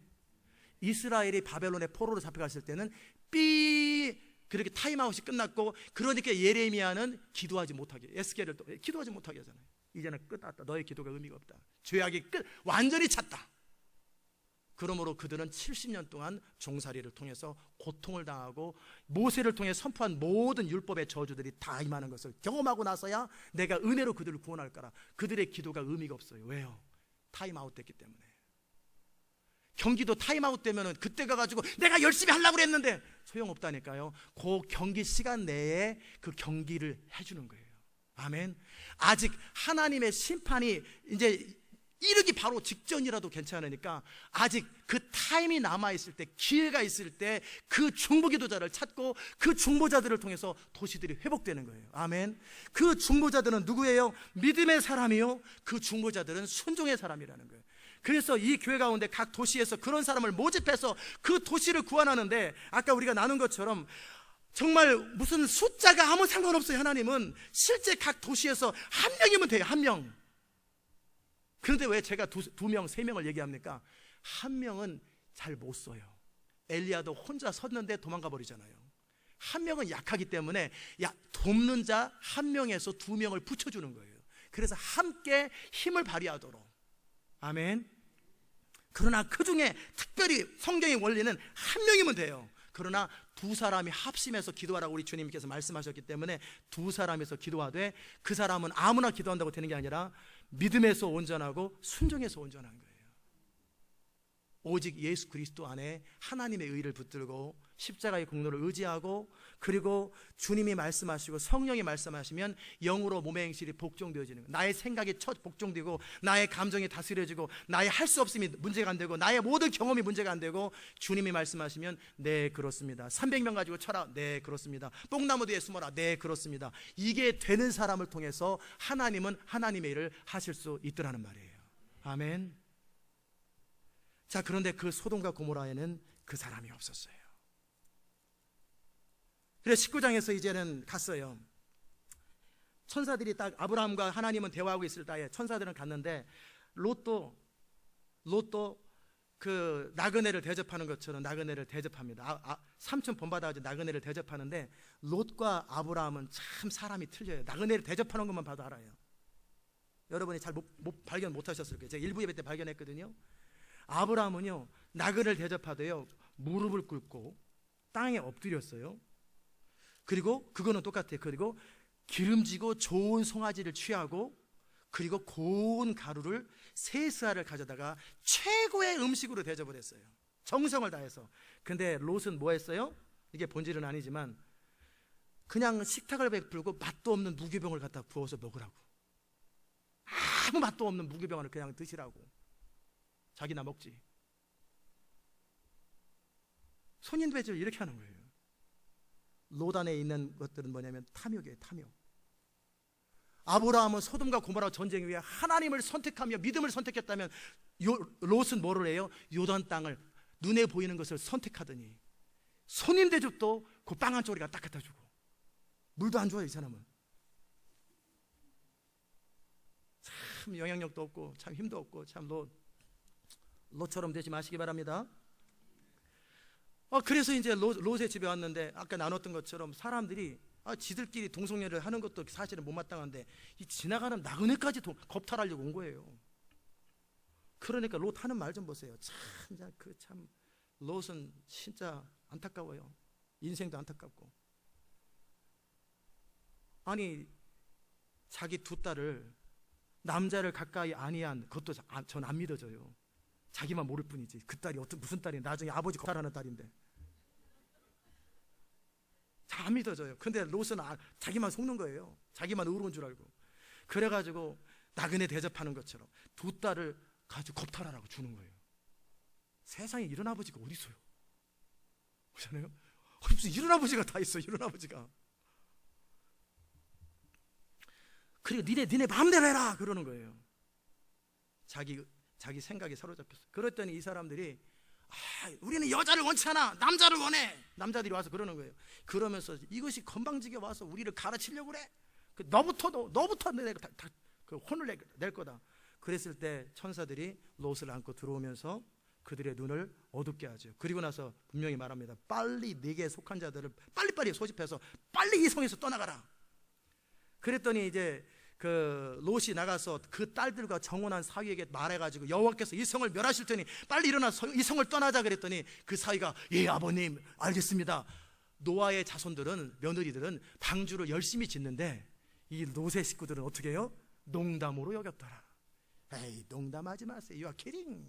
이스라엘이 바벨론의 포로로 잡혀갔을 때는 삐 그렇게 타임아웃이 끝났고, 그러니까 예레미야는 기도하지 못하게, 에스겔을 또 기도하지 못하게 하잖아요. 이제는 끝났다. 너의 기도가 의미가 없다. 죄악이 완전히 찼다. 그러므로 그들은 70년 동안 종살이를 통해서 고통을 당하고 모세를 통해 선포한 모든 율법의 저주들이 다 임하는 것을 경험하고 나서야 내가 은혜로 그들을 구원할 거라. 그들의 기도가 의미가 없어요. 왜요? 타임아웃 됐기 때문에. 경기도 타임아웃 되면은 그때 가가지고 내가 열심히 하려고 그랬는데 소용없다니까요. 그 경기 시간 내에 그 경기를 해주는 거예요. 아멘. 아직 하나님의 심판이 이제 이르기 바로 직전이라도 괜찮으니까 아직 그 타임이 남아있을 때, 기회가 있을 때 그 중보기도자를 찾고 그 중보자들을 통해서 도시들이 회복되는 거예요. 아멘. 그 중보자들은 누구예요? 믿음의 사람이요, 그 중보자들은 순종의 사람이라는 거예요. 그래서 이 교회 가운데 각 도시에서 그런 사람을 모집해서 그 도시를 구원하는데, 아까 우리가 나눈 것처럼 정말 무슨 숫자가 아무 상관없어요. 하나님은 실제 각 도시에서 한 명이면 돼요. 한 명. 그런데 왜 제가 두 명, 세 명을 얘기합니까? 한 명은 잘 못 써요. 엘리야도 혼자 섰는데 도망가 버리잖아요. 한 명은 약하기 때문에 돕는 자 한 명에서 두 명을 붙여주는 거예요. 그래서 함께 힘을 발휘하도록. 아멘. 그러나 그 중에 특별히 성경의 원리는 한 명이면 돼요. 그러나 두 사람이 합심해서 기도하라고 우리 주님께서 말씀하셨기 때문에 두 사람에서 기도하되, 그 사람은 아무나 기도한다고 되는 게 아니라 믿음에서 온전하고 순종에서 온전한 거예요. 오직 예수 그리스도 안에 하나님의 의를 붙들고 십자가의 공로를 의지하고, 그리고 주님이 말씀하시고 성령이 말씀하시면 영으로 몸의 행실이 복종되어지는 거예요. 나의 생각이 복종되고, 나의 감정이 다스려지고, 나의 할 수 없음이 문제가 안 되고, 나의 모든 경험이 문제가 안 되고, 주님이 말씀하시면 네 그렇습니다. 300명 가지고 쳐라. 네 그렇습니다. 뽕나무 뒤에 숨어라. 네 그렇습니다. 이게 되는 사람을 통해서 하나님은 하나님의 일을 하실 수 있더라는 말이에요. 아멘. 자, 그런데 그 소돔과 고모라에는 그 사람이 없었어요. 그래서 19장에서 이제는 갔어요. 천사들이 딱 아브라함과 하나님은 대화하고 있을 때에 천사들은 갔는데, 롯도 그 나그네를 대접하는 것처럼 나그네를 대접합니다. 삼촌 본받아가지고 나그네를 대접하는데, 롯과 아브라함은 참 사람이 틀려요. 나그네를 대접하는 것만 봐도 알아요. 여러분이 잘 발견 못하셨을 거예요. 제가 일부 예배 때 발견했거든요. 아브라함은요, 나그네를 대접하도요 무릎을 꿇고 땅에 엎드렸어요. 그리고 그거는 똑같아요. 그리고 기름지고 좋은 송아지를 취하고, 그리고 고운 가루를 세스알을 가져다가 최고의 음식으로 대접을 했어요. 정성을 다해서. 근데 롯은 뭐 했어요? 이게 본질은 아니지만 그냥 식탁을 베풀고 맛도 없는 무교병을 갖다 부어서 먹으라고. 아무 맛도 없는 무교병을 그냥 드시라고. 자기나 먹지. 손인배질 이렇게 하는 거예요. 롯 안에 있는 것들은 뭐냐면 탐욕이에요. 탐욕. 아브라함은 소돔과 고모라 전쟁 위에 하나님을 선택하며 믿음을 선택했다면, 롯은 뭐를 해요? 요단 땅을, 눈에 보이는 것을 선택하더니 손님대접도 그 빵 한 쪼리가 딱 갖다 주고, 물도 안 줘요. 이 사람은 참 영향력도 없고 참 힘도 없고, 참 롯처럼 되지 마시기 바랍니다. 그래서 이제 롯의 집에 왔는데, 아까 나눴던 것처럼 사람들이 지들끼리 동성애를 하는 것도 사실은 못마땅한데 이 지나가는 나그네까지 겁탈하려고 온 거예요. 그러니까 롯 하는 말 좀 보세요. 참 롯은 진짜 안타까워요. 인생도 안타깝고. 아니, 자기 두 딸을, 남자를 가까이 아니한 그것도 전 안 믿어져요. 자기만 모를 뿐이지 그 딸이 무슨 딸이 나중에 아버지 겁탈하는 딸인데 잘 안 믿어져요. 근데 롯은 자기만 속는 거예요. 자기만 의로운 줄 알고. 그래가지고 나그네 대접하는 것처럼 두 딸을 가지고 겁탈하라고 주는 거예요. 세상에 이런 아버지가 어디 있어요? 그렇잖아요. 무슨 이런 아버지가 다 있어. 이런 아버지가. 그리고 니네 마음대로 해라 그러는 거예요. 자기 생각에 사로잡혔어. 그랬더니 이 사람들이 우리는 여자를 원치 않아, 남자를 원해. 남자들이 와서 그러는 거예요. 그러면서 이것이 건방지게 와서 우리를 가르치려고 그래. 너부터 내가 그 혼을 낼 거다. 그랬을 때 천사들이 롯을 안고 들어오면서 그들의 눈을 어둡게 하죠. 그리고 나서 분명히 말합니다. 빨리 네게 속한 자들을 빨리빨리 소집해서 빨리 이 성에서 떠나가라. 그랬더니 이제 그 롯이 나가서 그 딸들과 정혼한 사위에게 말해가지고 여호와께서 이 성을 멸하실 테니 빨리 일어나서 이 성을 떠나자 그랬더니 그 사위가 예 아버님 알겠습니다. 노아의 자손들은 며느리들은 방주를 열심히 짓는데 이 롯의 식구들은 어떻게 해요? 농담으로 여겼더라. 에이 농담하지 마세요. You are kidding.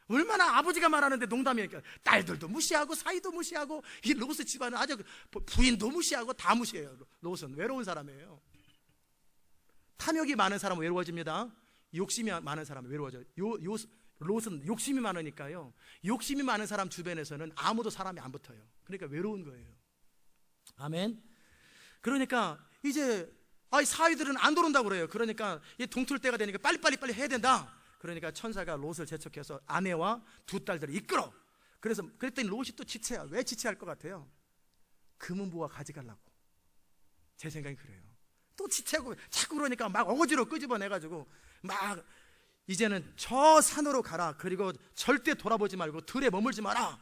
얼마나 아버지가 말하는데 농담이니까 딸들도 무시하고 사위도 무시하고 이 롯의 집안은 아주 부인도 무시하고 다 무시해요. 롯은 외로운 사람이에요. 탐욕이 많은 사람은 외로워집니다. 욕심이 많은 사람은 외로워져요. 롯은 욕심이 많으니까요. 욕심이 많은 사람 주변에서는 아무도 사람이 안 붙어요. 그러니까 외로운 거예요. 아멘. 그러니까 이제 사위들은 안 들어온다고 그래요. 그러니까 이 동틀 때가 되니까 빨리 해야 된다. 그러니까 천사가 롯을 재촉해서 아내와 두 딸들을 이끌어. 그랬더니 롯이 또 지체야. 왜 지체할 것 같아요? 금은보화 가져가려고. 제 생각이 그래요. 또 지체하고 자꾸 그러니까 막 어거지로 끄집어내가지고 막 이제는 저 산으로 가라. 그리고 절대 돌아보지 말고 들에 머물지 마라.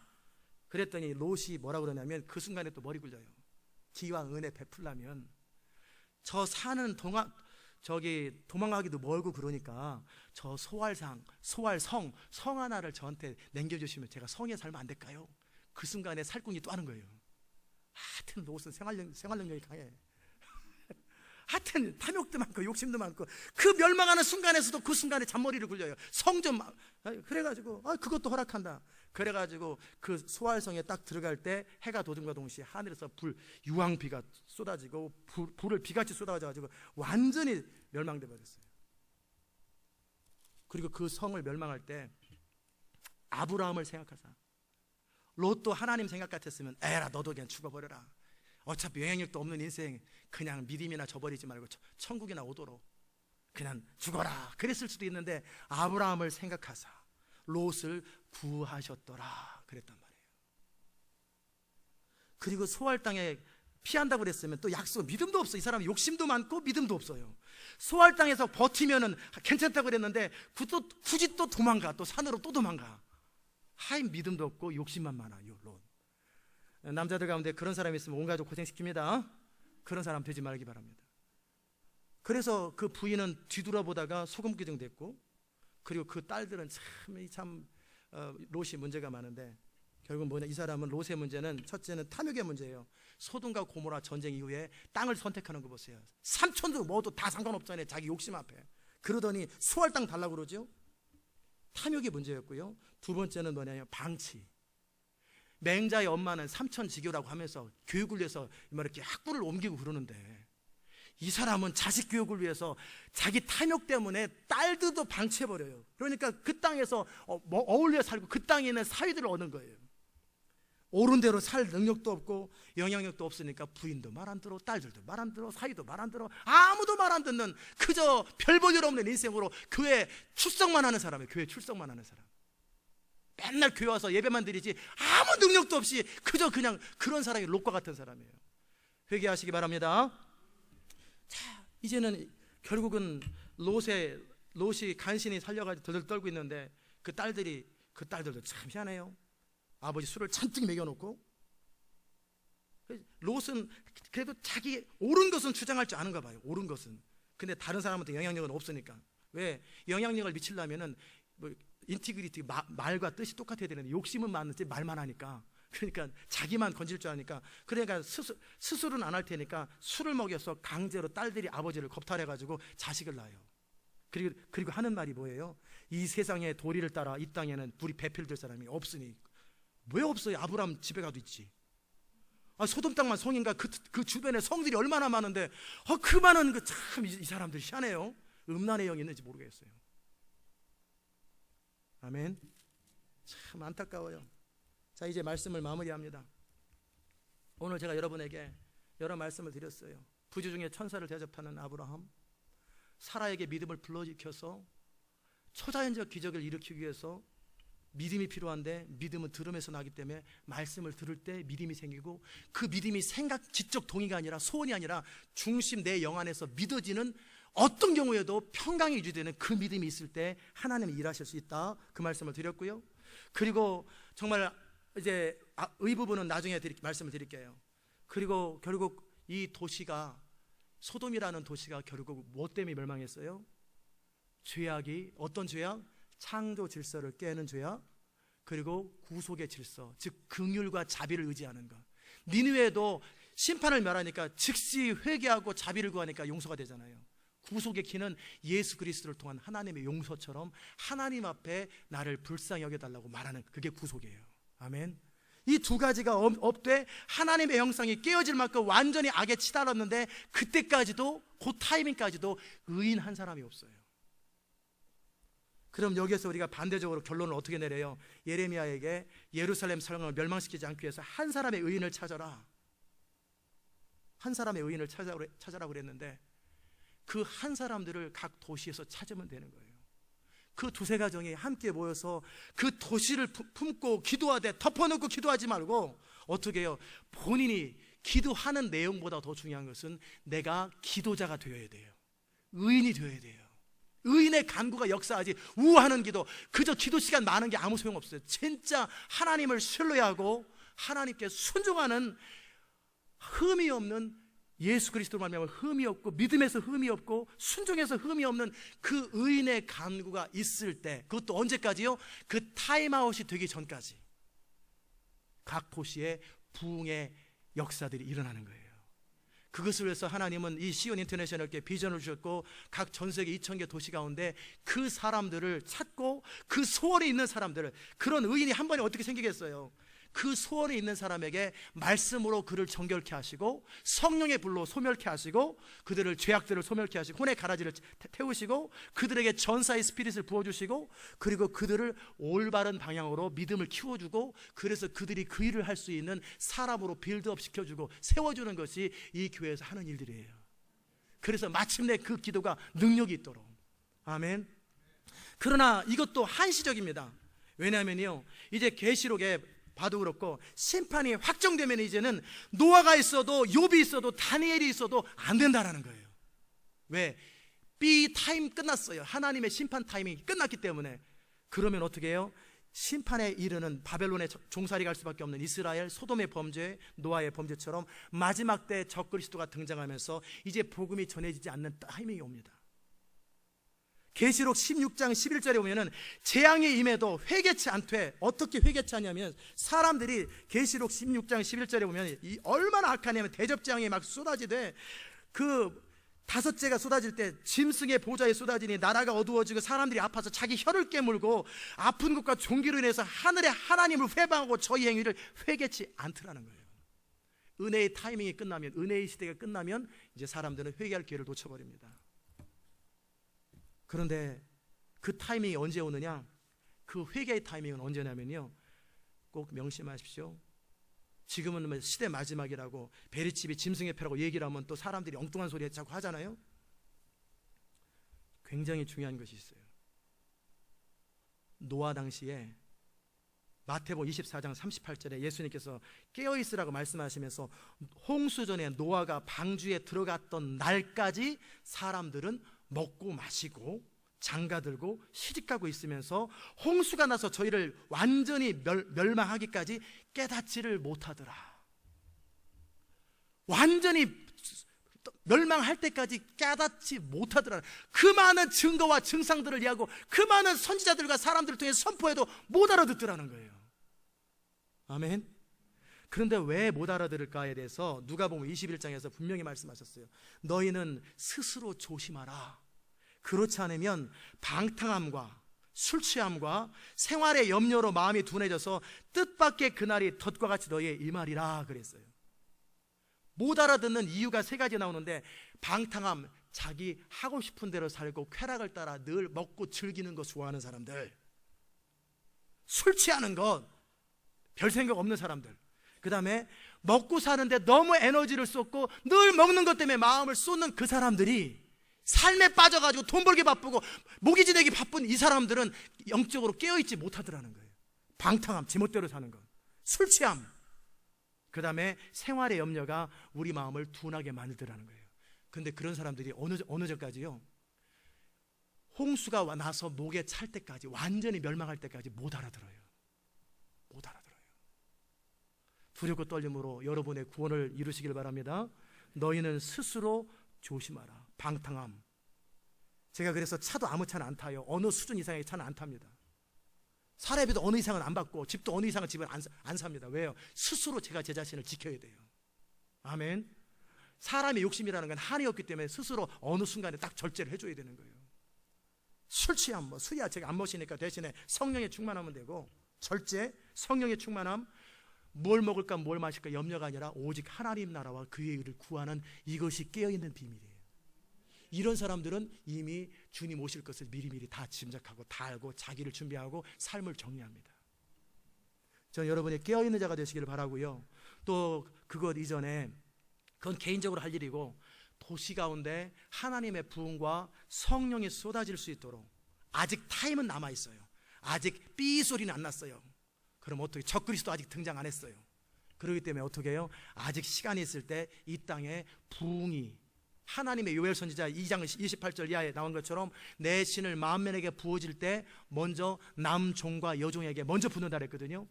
그랬더니 롯이 뭐라 그러냐면 그 순간에 또 머리 굴려요. 기왕 은혜 베풀려면 저 산은 도망가기도 멀고 그러니까 저 소활성 하나를 저한테 남겨주시면 제가 성에 살면 안 될까요? 그 순간에 살궁이 또 하는 거예요. 하여튼 롯은 생활 능력이 강해. 하여튼 탐욕도 많고 욕심도 많고 그 멸망하는 순간에서도 그 순간에 잔머리를 굴려요. 성 좀 그래가지고 그것도 허락한다. 그래가지고 그 소활성에 딱 들어갈 때 해가 돋음과 동시에 하늘에서 유황비가 쏟아지고 불을 비같이 쏟아져가지고 완전히 멸망돼 버렸어요. 그리고 그 성을 멸망할 때 아브라함을 생각하사 롯도 하나님 생각 같았으면 에라 너도 그냥 죽어버려라. 어차피 영향력도 없는 인생 그냥 믿음이나 저버리지 말고 천국이나 오도록 그냥 죽어라 그랬을 수도 있는데 아브라함을 생각하사 롯을 구하셨더라 그랬단 말이에요. 그리고 소활 땅에 피한다고 그랬으면 또 약속 믿음도 없어. 이 사람이 욕심도 많고 믿음도 없어요. 소활 땅에서 버티면은 괜찮다고 그랬는데 굳이 또 도망가. 또 산으로 또 도망가. 하이 믿음도 없고 욕심만 많아요. 롯. 남자들 가운데 그런 사람이 있으면 온 가족 고생시킵니다. 그런 사람 되지 말기 바랍니다. 그래서 그 부인은 뒤돌아보다가 소금기둥 됐고 그리고 그 딸들은 참 롯이 문제가 많은데 결국 뭐냐 이 사람은 롯의 문제는 첫째는 탐욕의 문제예요. 소돔과 고모라 전쟁 이후에 땅을 선택하는 거 보세요. 삼촌도 뭐도 다 상관없잖아요. 자기 욕심 앞에. 그러더니 수월 땅 달라고 그러죠. 탐욕이 문제였고요. 두 번째는 뭐냐면 방치. 맹자의 엄마는 삼천지교라고 하면서 교육을 위해서 이렇게 학부를 옮기고 그러는데 이 사람은 자식 교육을 위해서 자기 탐욕 때문에 딸들도 방치해버려요. 그러니까 그 땅에서 어울려 살고 그 땅에 있는 사위들을 얻는 거예요. 옳은 대로 살 능력도 없고 영향력도 없으니까 부인도 말 안 들어, 딸들도 말 안 들어, 사위도 말 안 들어, 아무도 말 안 듣는 그저 별 볼 일 없는 인생으로 교회 출석만 하는 사람이에요. 교회 출석만 하는 사람. 맨날 교회 와서 예배만 드리지 아무 능력도 없이 그저 그냥 그런 사람이 롯과 같은 사람이에요. 회개하시기 바랍니다. 자, 이제는 결국은 롯이 간신히 살려가지고 덜덜 떨고 있는데 그 딸들도 참 희한해요. 아버지 술을 잔뜩 먹여놓고 롯은 그래도 자기 옳은 것은 주장할 줄 아는가 봐요. 옳은 것은. 근데 다른 사람한테 영향력은 없으니까. 왜? 영향력을 미치려면은 뭐 인티그리티 말과 뜻이 똑같아야 되는데 욕심은 많은지 말만 하니까 그러니까 자기만 건질 줄 아니까 그러니까 스스로는 안 할 테니까 술을 먹여서 강제로 딸들이 아버지를 겁탈해가지고 자식을 낳아요. 그리고 하는 말이 뭐예요? 이 세상의 도리를 따라 이 땅에는 불이 배필될 사람이 없으니. 왜 없어요? 아브라함 집에 가도 있지. 소돔 땅만 성인가 그 주변에 성들이 얼마나 많은데 그 많은 참 이 사람들 희한해요. 음란의 영이 있는지 모르겠어요. 아멘. 참 안타까워요. 자, 이제 말씀을 마무리합니다. 오늘 제가 여러분에게 여러 말씀을 드렸어요. 부주 중에 천사를 대접하는 아브라함, 사라에게 믿음을 불러일으켜서 초자연적 기적을 일으키기 위해서 믿음이 필요한데, 믿음은 들음에서 나기 때문에 말씀을 들을 때 믿음이 생기고, 그 믿음이 생각, 지적 동의가 아니라, 소원이 아니라 중심 내 영 안에서 믿어지는, 어떤 경우에도 평강이 유지되는 그 믿음이 있을 때 하나님이 일하실 수 있다, 그 말씀을 드렸고요. 그리고 정말 이제 이 부분은 나중에 말씀을 드릴게요. 그리고 결국 이 도시가, 소돔이라는 도시가 결국 무엇 때문에 멸망했어요? 죄악이, 어떤 죄악? 창조 질서를 깨는 죄악, 그리고 구속의 질서, 즉 긍휼과 자비를 의지하는 것. 니느웨도 심판을 멸하니까 즉시 회개하고 자비를 구하니까 용서가 되잖아요. 구속의 키는 예수 그리스도를 통한 하나님의 용서처럼 하나님 앞에 나를 불쌍히 여겨달라고 말하는, 그게 구속이에요. 아멘. 이 두 가지가 없되 하나님의 형상이 깨어질 만큼 완전히 악에 치달았는데, 그때까지도, 그 타이밍까지도 의인 한 사람이 없어요. 그럼 여기에서 우리가 반대적으로 결론을 어떻게 내려요? 예레미야에게 예루살렘 성을 멸망시키지 않기 위해서 한 사람의 의인을 찾아라, 한 사람의 의인을 찾아라고 그랬는데, 그 한 사람들을 각 도시에서 찾으면 되는 거예요. 그 두세 가정이 함께 모여서 그 도시를 품고 기도하되, 덮어놓고 기도하지 말고 어떻게 해요? 본인이 기도하는 내용보다 더 중요한 것은 내가 기도자가 되어야 돼요. 의인이 되어야 돼요. 의인의 간구가 역사하지, 우하는 기도, 그저 기도 시간 많은 게 아무 소용없어요. 진짜 하나님을 신뢰하고 하나님께 순종하는, 흠이 없는, 예수 그리스도로 말미암아 흠이 없고, 믿음에서 흠이 없고, 순종에서 흠이 없는 그 의인의 간구가 있을 때, 그것도 언제까지요? 그 타임아웃이 되기 전까지 각 도시에 부흥의 역사들이 일어나는 거예요. 그것을 위해서 하나님은 이 시온 인터내셔널께 비전을 주셨고, 각 전 세계 2000개 도시 가운데 그 사람들을 찾고, 그 소원이 있는 사람들을, 그런 의인이 한 번에 어떻게 생기겠어요? 그 소원이 있는 사람에게 말씀으로 그를 정결케 하시고, 성령의 불로 소멸케 하시고, 그들을, 죄악들을 소멸케 하시고, 혼의 가라지를 태우시고, 그들에게 전사의 스피릿을 부어주시고, 그리고 그들을 올바른 방향으로 믿음을 키워주고, 그래서 그들이 그 일을 할 수 있는 사람으로 빌드업 시켜주고 세워주는 것이 이 교회에서 하는 일들이에요. 그래서 마침내 그 기도가 능력이 있도록. 아멘. 그러나 이것도 한시적입니다. 왜냐하면요, 이제 계시록에 봐도 그렇고, 심판이 확정되면 이제는 노아가 있어도, 욥이 있어도, 다니엘이 있어도 안 된다라는 거예요. 왜? B 타임 끝났어요. 하나님의 심판 타이밍이 끝났기 때문에. 그러면 어떻게 해요? 심판에 이르는, 바벨론에 종살이 갈 수밖에 없는 이스라엘, 소돔의 범죄, 노아의 범죄처럼 마지막 때 적그리스도가 등장하면서 이제 복음이 전해지지 않는 타이밍이 옵니다. 계시록 16장 11절에 보면은 재앙이 임해도 회개치 않되, 어떻게 회개치 않냐면, 사람들이 계시록 16장 11절에 보면 얼마나 악하냐면, 대접재앙이 막 쏟아지되, 그 다섯째가 쏟아질 때 짐승의 보좌에 쏟아지니 나라가 어두워지고 사람들이 아파서 자기 혀를 깨물고 아픈 것과 종기로 인해서 하늘의 하나님을 회방하고 저희 행위를 회개치 않더라는 거예요. 은혜의 타이밍이 끝나면, 은혜의 시대가 끝나면 이제 사람들은 회개할 기회를 놓쳐버립니다. 그런데 그 타이밍이 언제 오느냐? 그 회개의 타이밍은 언제냐면요, 꼭 명심하십시오. 지금은 시대 마지막이라고 베리칩이 짐승의 패라고 얘기를 하면 또 사람들이 엉뚱한 소리 자꾸 하잖아요. 굉장히 중요한 것이 있어요. 노아 당시에 마태복음 24장 38절에 예수님께서 깨어있으라고 말씀하시면서, 홍수 전에 노아가 방주에 들어갔던 날까지 사람들은 먹고 마시고 장가들고 시집가고 있으면서 홍수가 나서 저희를 완전히 멸망하기까지 깨닫지를 못하더라. 완전히 멸망할 때까지 깨닫지 못하더라. 그 많은 증거와 증상들을 이해하고 그 많은 선지자들과 사람들을 통해 선포해도 못 알아듣더라는 거예요. 아멘. 그런데 왜 못 알아들을까에 대해서 누가복음 21장에서 분명히 말씀하셨어요. 너희는 스스로 조심하라. 그렇지 않으면 방탕함과 술 취함과 생활의 염려로 마음이 둔해져서 뜻밖의 그날이 덫과 같이 너희의 임하리라 그랬어요. 못 알아듣는 이유가 세 가지 나오는데, 방탕함, 자기 하고 싶은 대로 살고 쾌락을 따라 늘 먹고 즐기는 거 좋아하는 사람들, 술 취하는 것, 별 생각 없는 사람들, 그 다음에 먹고 사는데 너무 에너지를 쏟고 늘 먹는 것 때문에 마음을 쏟는 그 사람들이 삶에 빠져가지고 돈 벌기 바쁘고 모기 지내기 바쁜 이 사람들은 영적으로 깨어있지 못하더라는 거예요. 방탕함, 제멋대로 사는 것, 술 취함, 그 다음에 생활의 염려가 우리 마음을 둔하게 만들더라는 거예요. 근데 그런 사람들이 어느 전까지요, 홍수가 나서 목에 찰 때까지, 완전히 멸망할 때까지 못 알아들어요. 못 알아들어요. 두렵고 떨림으로 여러분의 구원을 이루시길 바랍니다. 너희는 스스로 조심하라. 방탕함. 제가 그래서 차도 아무 차는 안 타요. 어느 수준 이상의 차는 안 탑니다. 사례비도 어느 이상은 안 받고 집도 어느 이상은 집을 안 삽니다. 왜요? 스스로 제가 제 자신을 지켜야 돼요. 아멘. 사람의 욕심이라는 건 한이 없기 때문에 스스로 어느 순간에 딱 절제를 해줘야 되는 거예요. 술 취함, 술이야 제가 안 마시니까 대신에 성령에 충만하면 되고, 절제, 성령에 충만함, 뭘 먹을까 뭘 마실까 염려가 아니라 오직 하나님 나라와 그의 의를 구하는 이것이 깨어있는 비밀이에요. 이런 사람들은 이미 주님 오실 것을 미리미리 다 짐작하고 다 알고 자기를 준비하고 삶을 정리합니다. 저는 여러분이 깨어있는 자가 되시기를 바라고요. 또 그것 이전에, 그건 개인적으로 할 일이고, 도시 가운데 하나님의 부흥과 성령이 쏟아질 수 있도록 아직 타임은 남아있어요. 아직 삐 소리는 안 났어요. 그럼 어떻게, 적그리스도 아직 등장 안 했어요. 그렇기 때문에 어떻게 해요? 아직 시간이 있을 때 이 땅에 부흥이, 하나님의 요엘 선지자 2장 28절 이하에 나온 것처럼 내 신을 만민에게 부어질 때 먼저 남종과 여종에게 먼저 부는다 그랬거든요.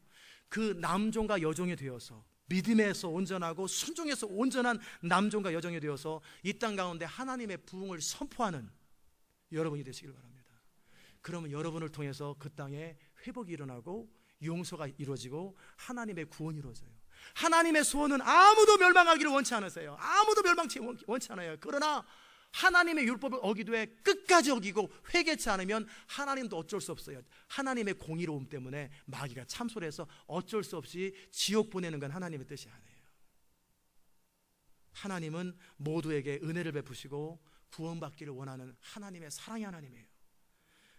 그 남종과 여종이 되어서 믿음에서 온전하고 순종에서 온전한 남종과 여종이 되어서 이 땅 가운데 하나님의 부흥을 선포하는 여러분이 되시길 바랍니다. 그러면 여러분을 통해서 그 땅에 회복이 일어나고 용서가 이루어지고 하나님의 구원이 이루어져요. 하나님의 소원은 아무도 멸망하기를 원치 않으세요. 아무도 멸망치 원치 않아요. 그러나 하나님의 율법을 어기되 끝까지 어기고 회개치 않으면 하나님도 어쩔 수 없어요. 하나님의 공의로움 때문에 마귀가 참소해서 어쩔 수 없이 지옥 보내는 건 하나님의 뜻이 아니에요. 하나님은 모두에게 은혜를 베푸시고 구원받기를 원하는 하나님의 사랑의 하나님이에요.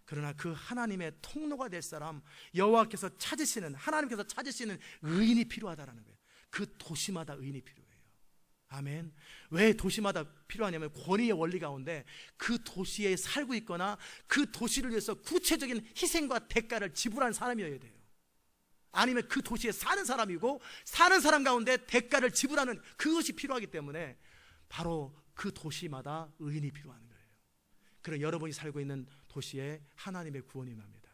그러나 그 하나님의 통로가 될 사람, 여호와께서 찾으시는, 하나님께서 찾으시는 의인이 필요하다라는 거예요. 그 도시마다 의인이 필요해요. 아멘. 왜 도시마다 필요하냐면 권위의 원리 가운데 그 도시에 살고 있거나 그 도시를 위해서 구체적인 희생과 대가를 지불한 사람이어야 돼요. 아니면 그 도시에 사는 사람이고 사는 사람 가운데 대가를 지불하는 그것이 필요하기 때문에 바로 그 도시마다 의인이 필요한 거예요. 그럼 여러분이 살고 있는 도시에 하나님의 구원이 임합니다.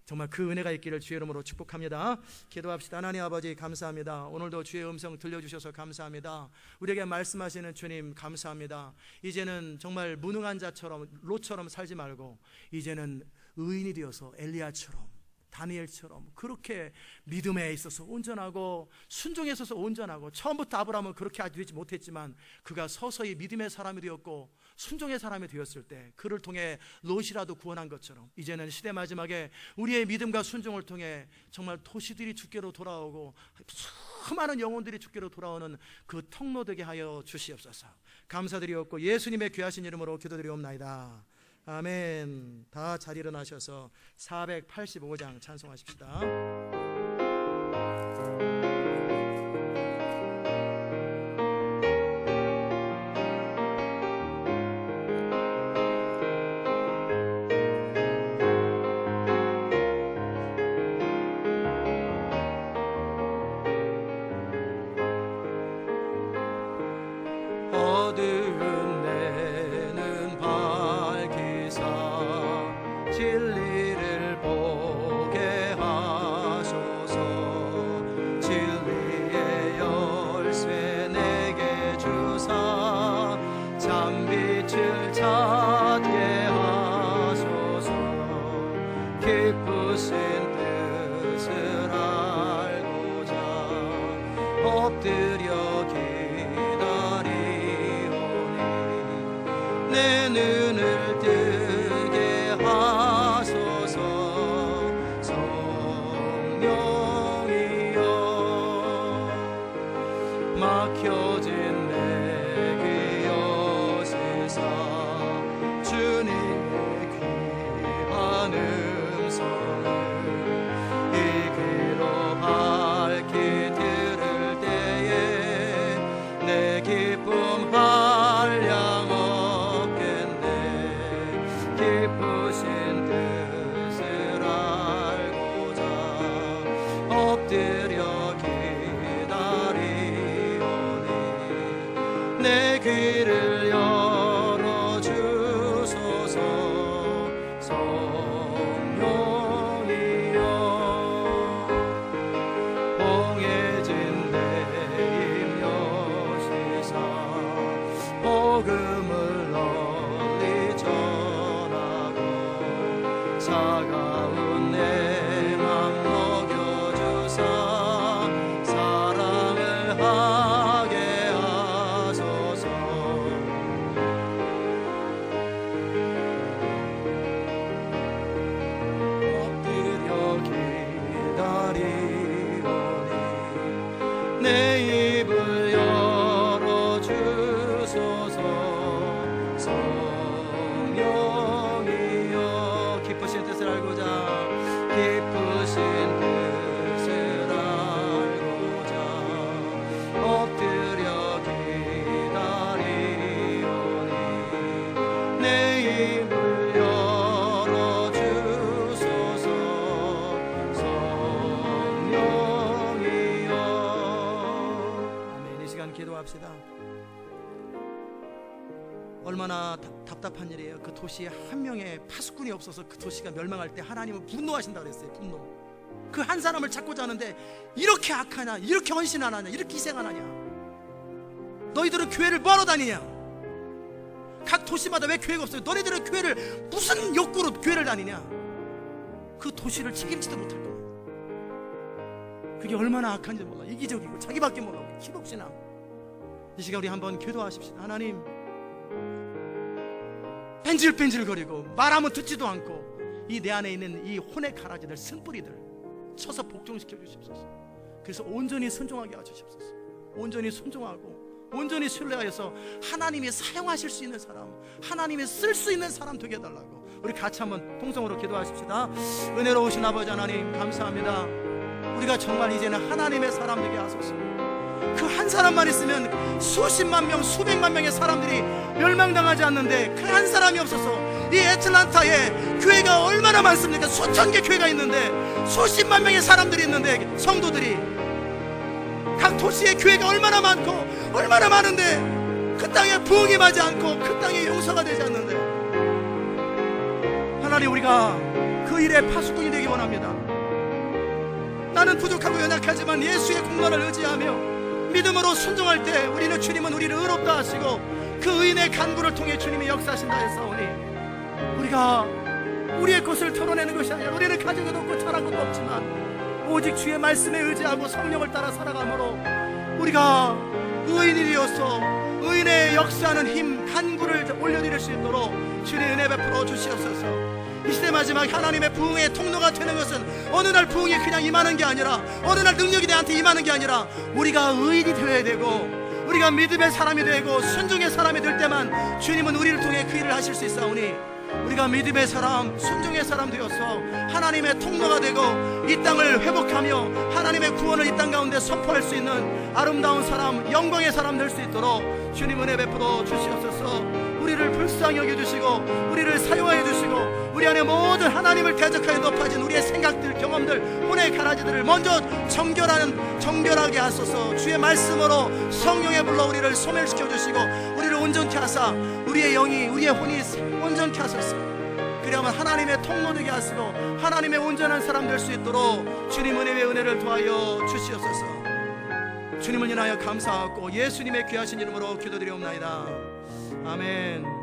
정말 그 은혜가 있기를 주의 이름으로 축복합니다. 기도합시다. 하나님 아버지 감사합니다. 오늘도 주의 음성 들려주셔서 감사합니다. 우리에게 말씀하시는 주님 감사합니다. 이제는 정말 무능한 자처럼 롯처럼 살지 말고 이제는 의인이 되어서 엘리야처럼, 다니엘처럼 그렇게 믿음에 있어서 온전하고 순종에 있어서 온전하고, 처음부터 아브라함은 그렇게 되지 못했지만 그가 서서히 믿음의 사람이 되었고 순종의 사람이 되었을 때 그를 통해 롯이라도 구원한 것처럼 이제는 시대 마지막에 우리의 믿음과 순종을 통해 정말 도시들이 주께로 돌아오고 수많은 영혼들이 주께로 돌아오는 그 통로 되게 하여 주시옵소서. 감사드리옵고 예수님의 귀하신 이름으로 기도드리옵나이다. 아멘. 다 잘 일어나셔서 485장 찬송하십시다. 어두운 데는 밝히사 진리를 보게 하소서. 진리의 열쇠 내게 주사 참빛을 찾게 하소서. 기쁘신 뜻을 알고자 엎드려 내 눈을 뜨게 하소서. 성령이여 막혀진 내 귀 여시사 주님의 귀한 음성을 이 귀로 밝히 들을 때에 내 기쁨 한량 기쁘신 뜻을 알고자 엎드려 기다리오니 내 귀를 열어주소서. 성령이여 봉해진 내 입 여시사 복음을 널리 전하고 차가운 내 맘 녹여주사 사랑을 하게 하소서. 엎드려 기다리오니 내 입을 열어주소서. 성령이여 기쁘신 뜻을 알고자 기쁘신 뜻을 알고자 엎드려 기다리오니 내 입을 열어주소서. 성령이여. 아멘. 이 시간 기도합시다. 얼마나 답답한 일이에요. 그 도시에 한 명의 파수꾼이 없어서 그 도시가 멸망할 때 하나님은 분노하신다고 그랬어요. 분노. 그 한 사람을 찾고자 하는데 이렇게 악하냐, 이렇게 헌신 안 하냐, 이렇게 희생 안 하냐. 너희들은 교회를 뭐하러 다니냐. 각 도시마다 왜 교회가 없어요? 너희들은 교회를 무슨 욕구로 교회를 다니냐. 그 도시를 책임지도 못할 겁니다. 그게 얼마나 악한지 몰라. 이기적이고 자기밖에 모르고 기복신앙. 이 시간 우리 한번 기도하십시다. 하나님, 뺀질뺀질거리고 말하면 듣지도 않고 이 내 안에 있는 이 혼의 가라지들, 쓴뿌리들 쳐서 복종시켜 주십소서. 그래서 온전히 순종하게 하시옵소서. 온전히 순종하고 온전히 신뢰하여서 하나님이 사용하실 수 있는 사람, 하나님이 쓸 수 있는 사람 되게 해달라고 우리 같이 한번 통성으로 기도하십시다. 은혜로우신 아버지 하나님 감사합니다. 우리가 정말 이제는 하나님의 사람 되게 하소서. 그 한 사람만 있으면 수십만 명, 수백만 명의 사람들이 멸망당하지 않는데 그 한 사람이 없어서 이 애틀란타에 교회가 얼마나 많습니까? 수천 개 교회가 있는데 수십만 명의 사람들이 있는데 성도들이 각 도시에 교회가 얼마나 많고 얼마나 많은데 그 땅에 부흥이 맞지 않고 그 땅에 용서가 되지 않는데 하나님, 우리가 그 일에 파수꾼이 되기 원합니다. 나는 부족하고 연약하지만 예수의 공로를 의지하며 믿음으로 순종할 때 우리는 주님은 우리를 의롭다 하시고 그 의인의 간구를 통해 주님이 역사하신다 했사오니 우리가 우리의 것을 털어내는 것이 아니라 우리는 가진 것도 없고 잘한 것도 없지만 오직 주의 말씀에 의지하고 성령을 따라 살아가므로 우리가 의인이 되어서 의인의 역사하는 힘, 간구를 올려드릴 수 있도록 주님의 은혜 베풀어 주시옵소서. 이 시대 마지막 하나님의 부흥의 통로가 되는 것은 어느 날 부흥이 그냥 임하는 게 아니라 어느 날 능력이 나한테 임하는 게 아니라 우리가 의인이 되어야 되고 우리가 믿음의 사람이 되고 순종의 사람이 될 때만 주님은 우리를 통해 그 일을 하실 수 있사오니 우리가 믿음의 사람, 순종의 사람 되어서 하나님의 통로가 되고 이 땅을 회복하며 하나님의 구원을 이 땅 가운데 선포할 수 있는 아름다운 사람, 영광의 사람 될 수 있도록 주님 은혜 베풀어 주시옵소서. 우리를 불쌍히 여겨주시고 우리를 사용하여 주시고 우리 안에 모든 하나님을 대적하여 높아진 우리의 생각들, 경험들, 혼의 가라지들을 먼저 정결하게 하소서. 주의 말씀으로 성령의 불로 우리를 소멸시켜 주시고 우리를 온전케 하사 우리의 영이, 우리의 혼이 온전케 하소서. 그리하면 하나님의 통로 되게 하시고 하나님의 온전한 사람 될 수 있도록 주님 은혜를 도하여 주시옵소서. 주님을 인하여 감사하고 예수님의 귀하신 이름으로 기도드리옵나이다. 아멘.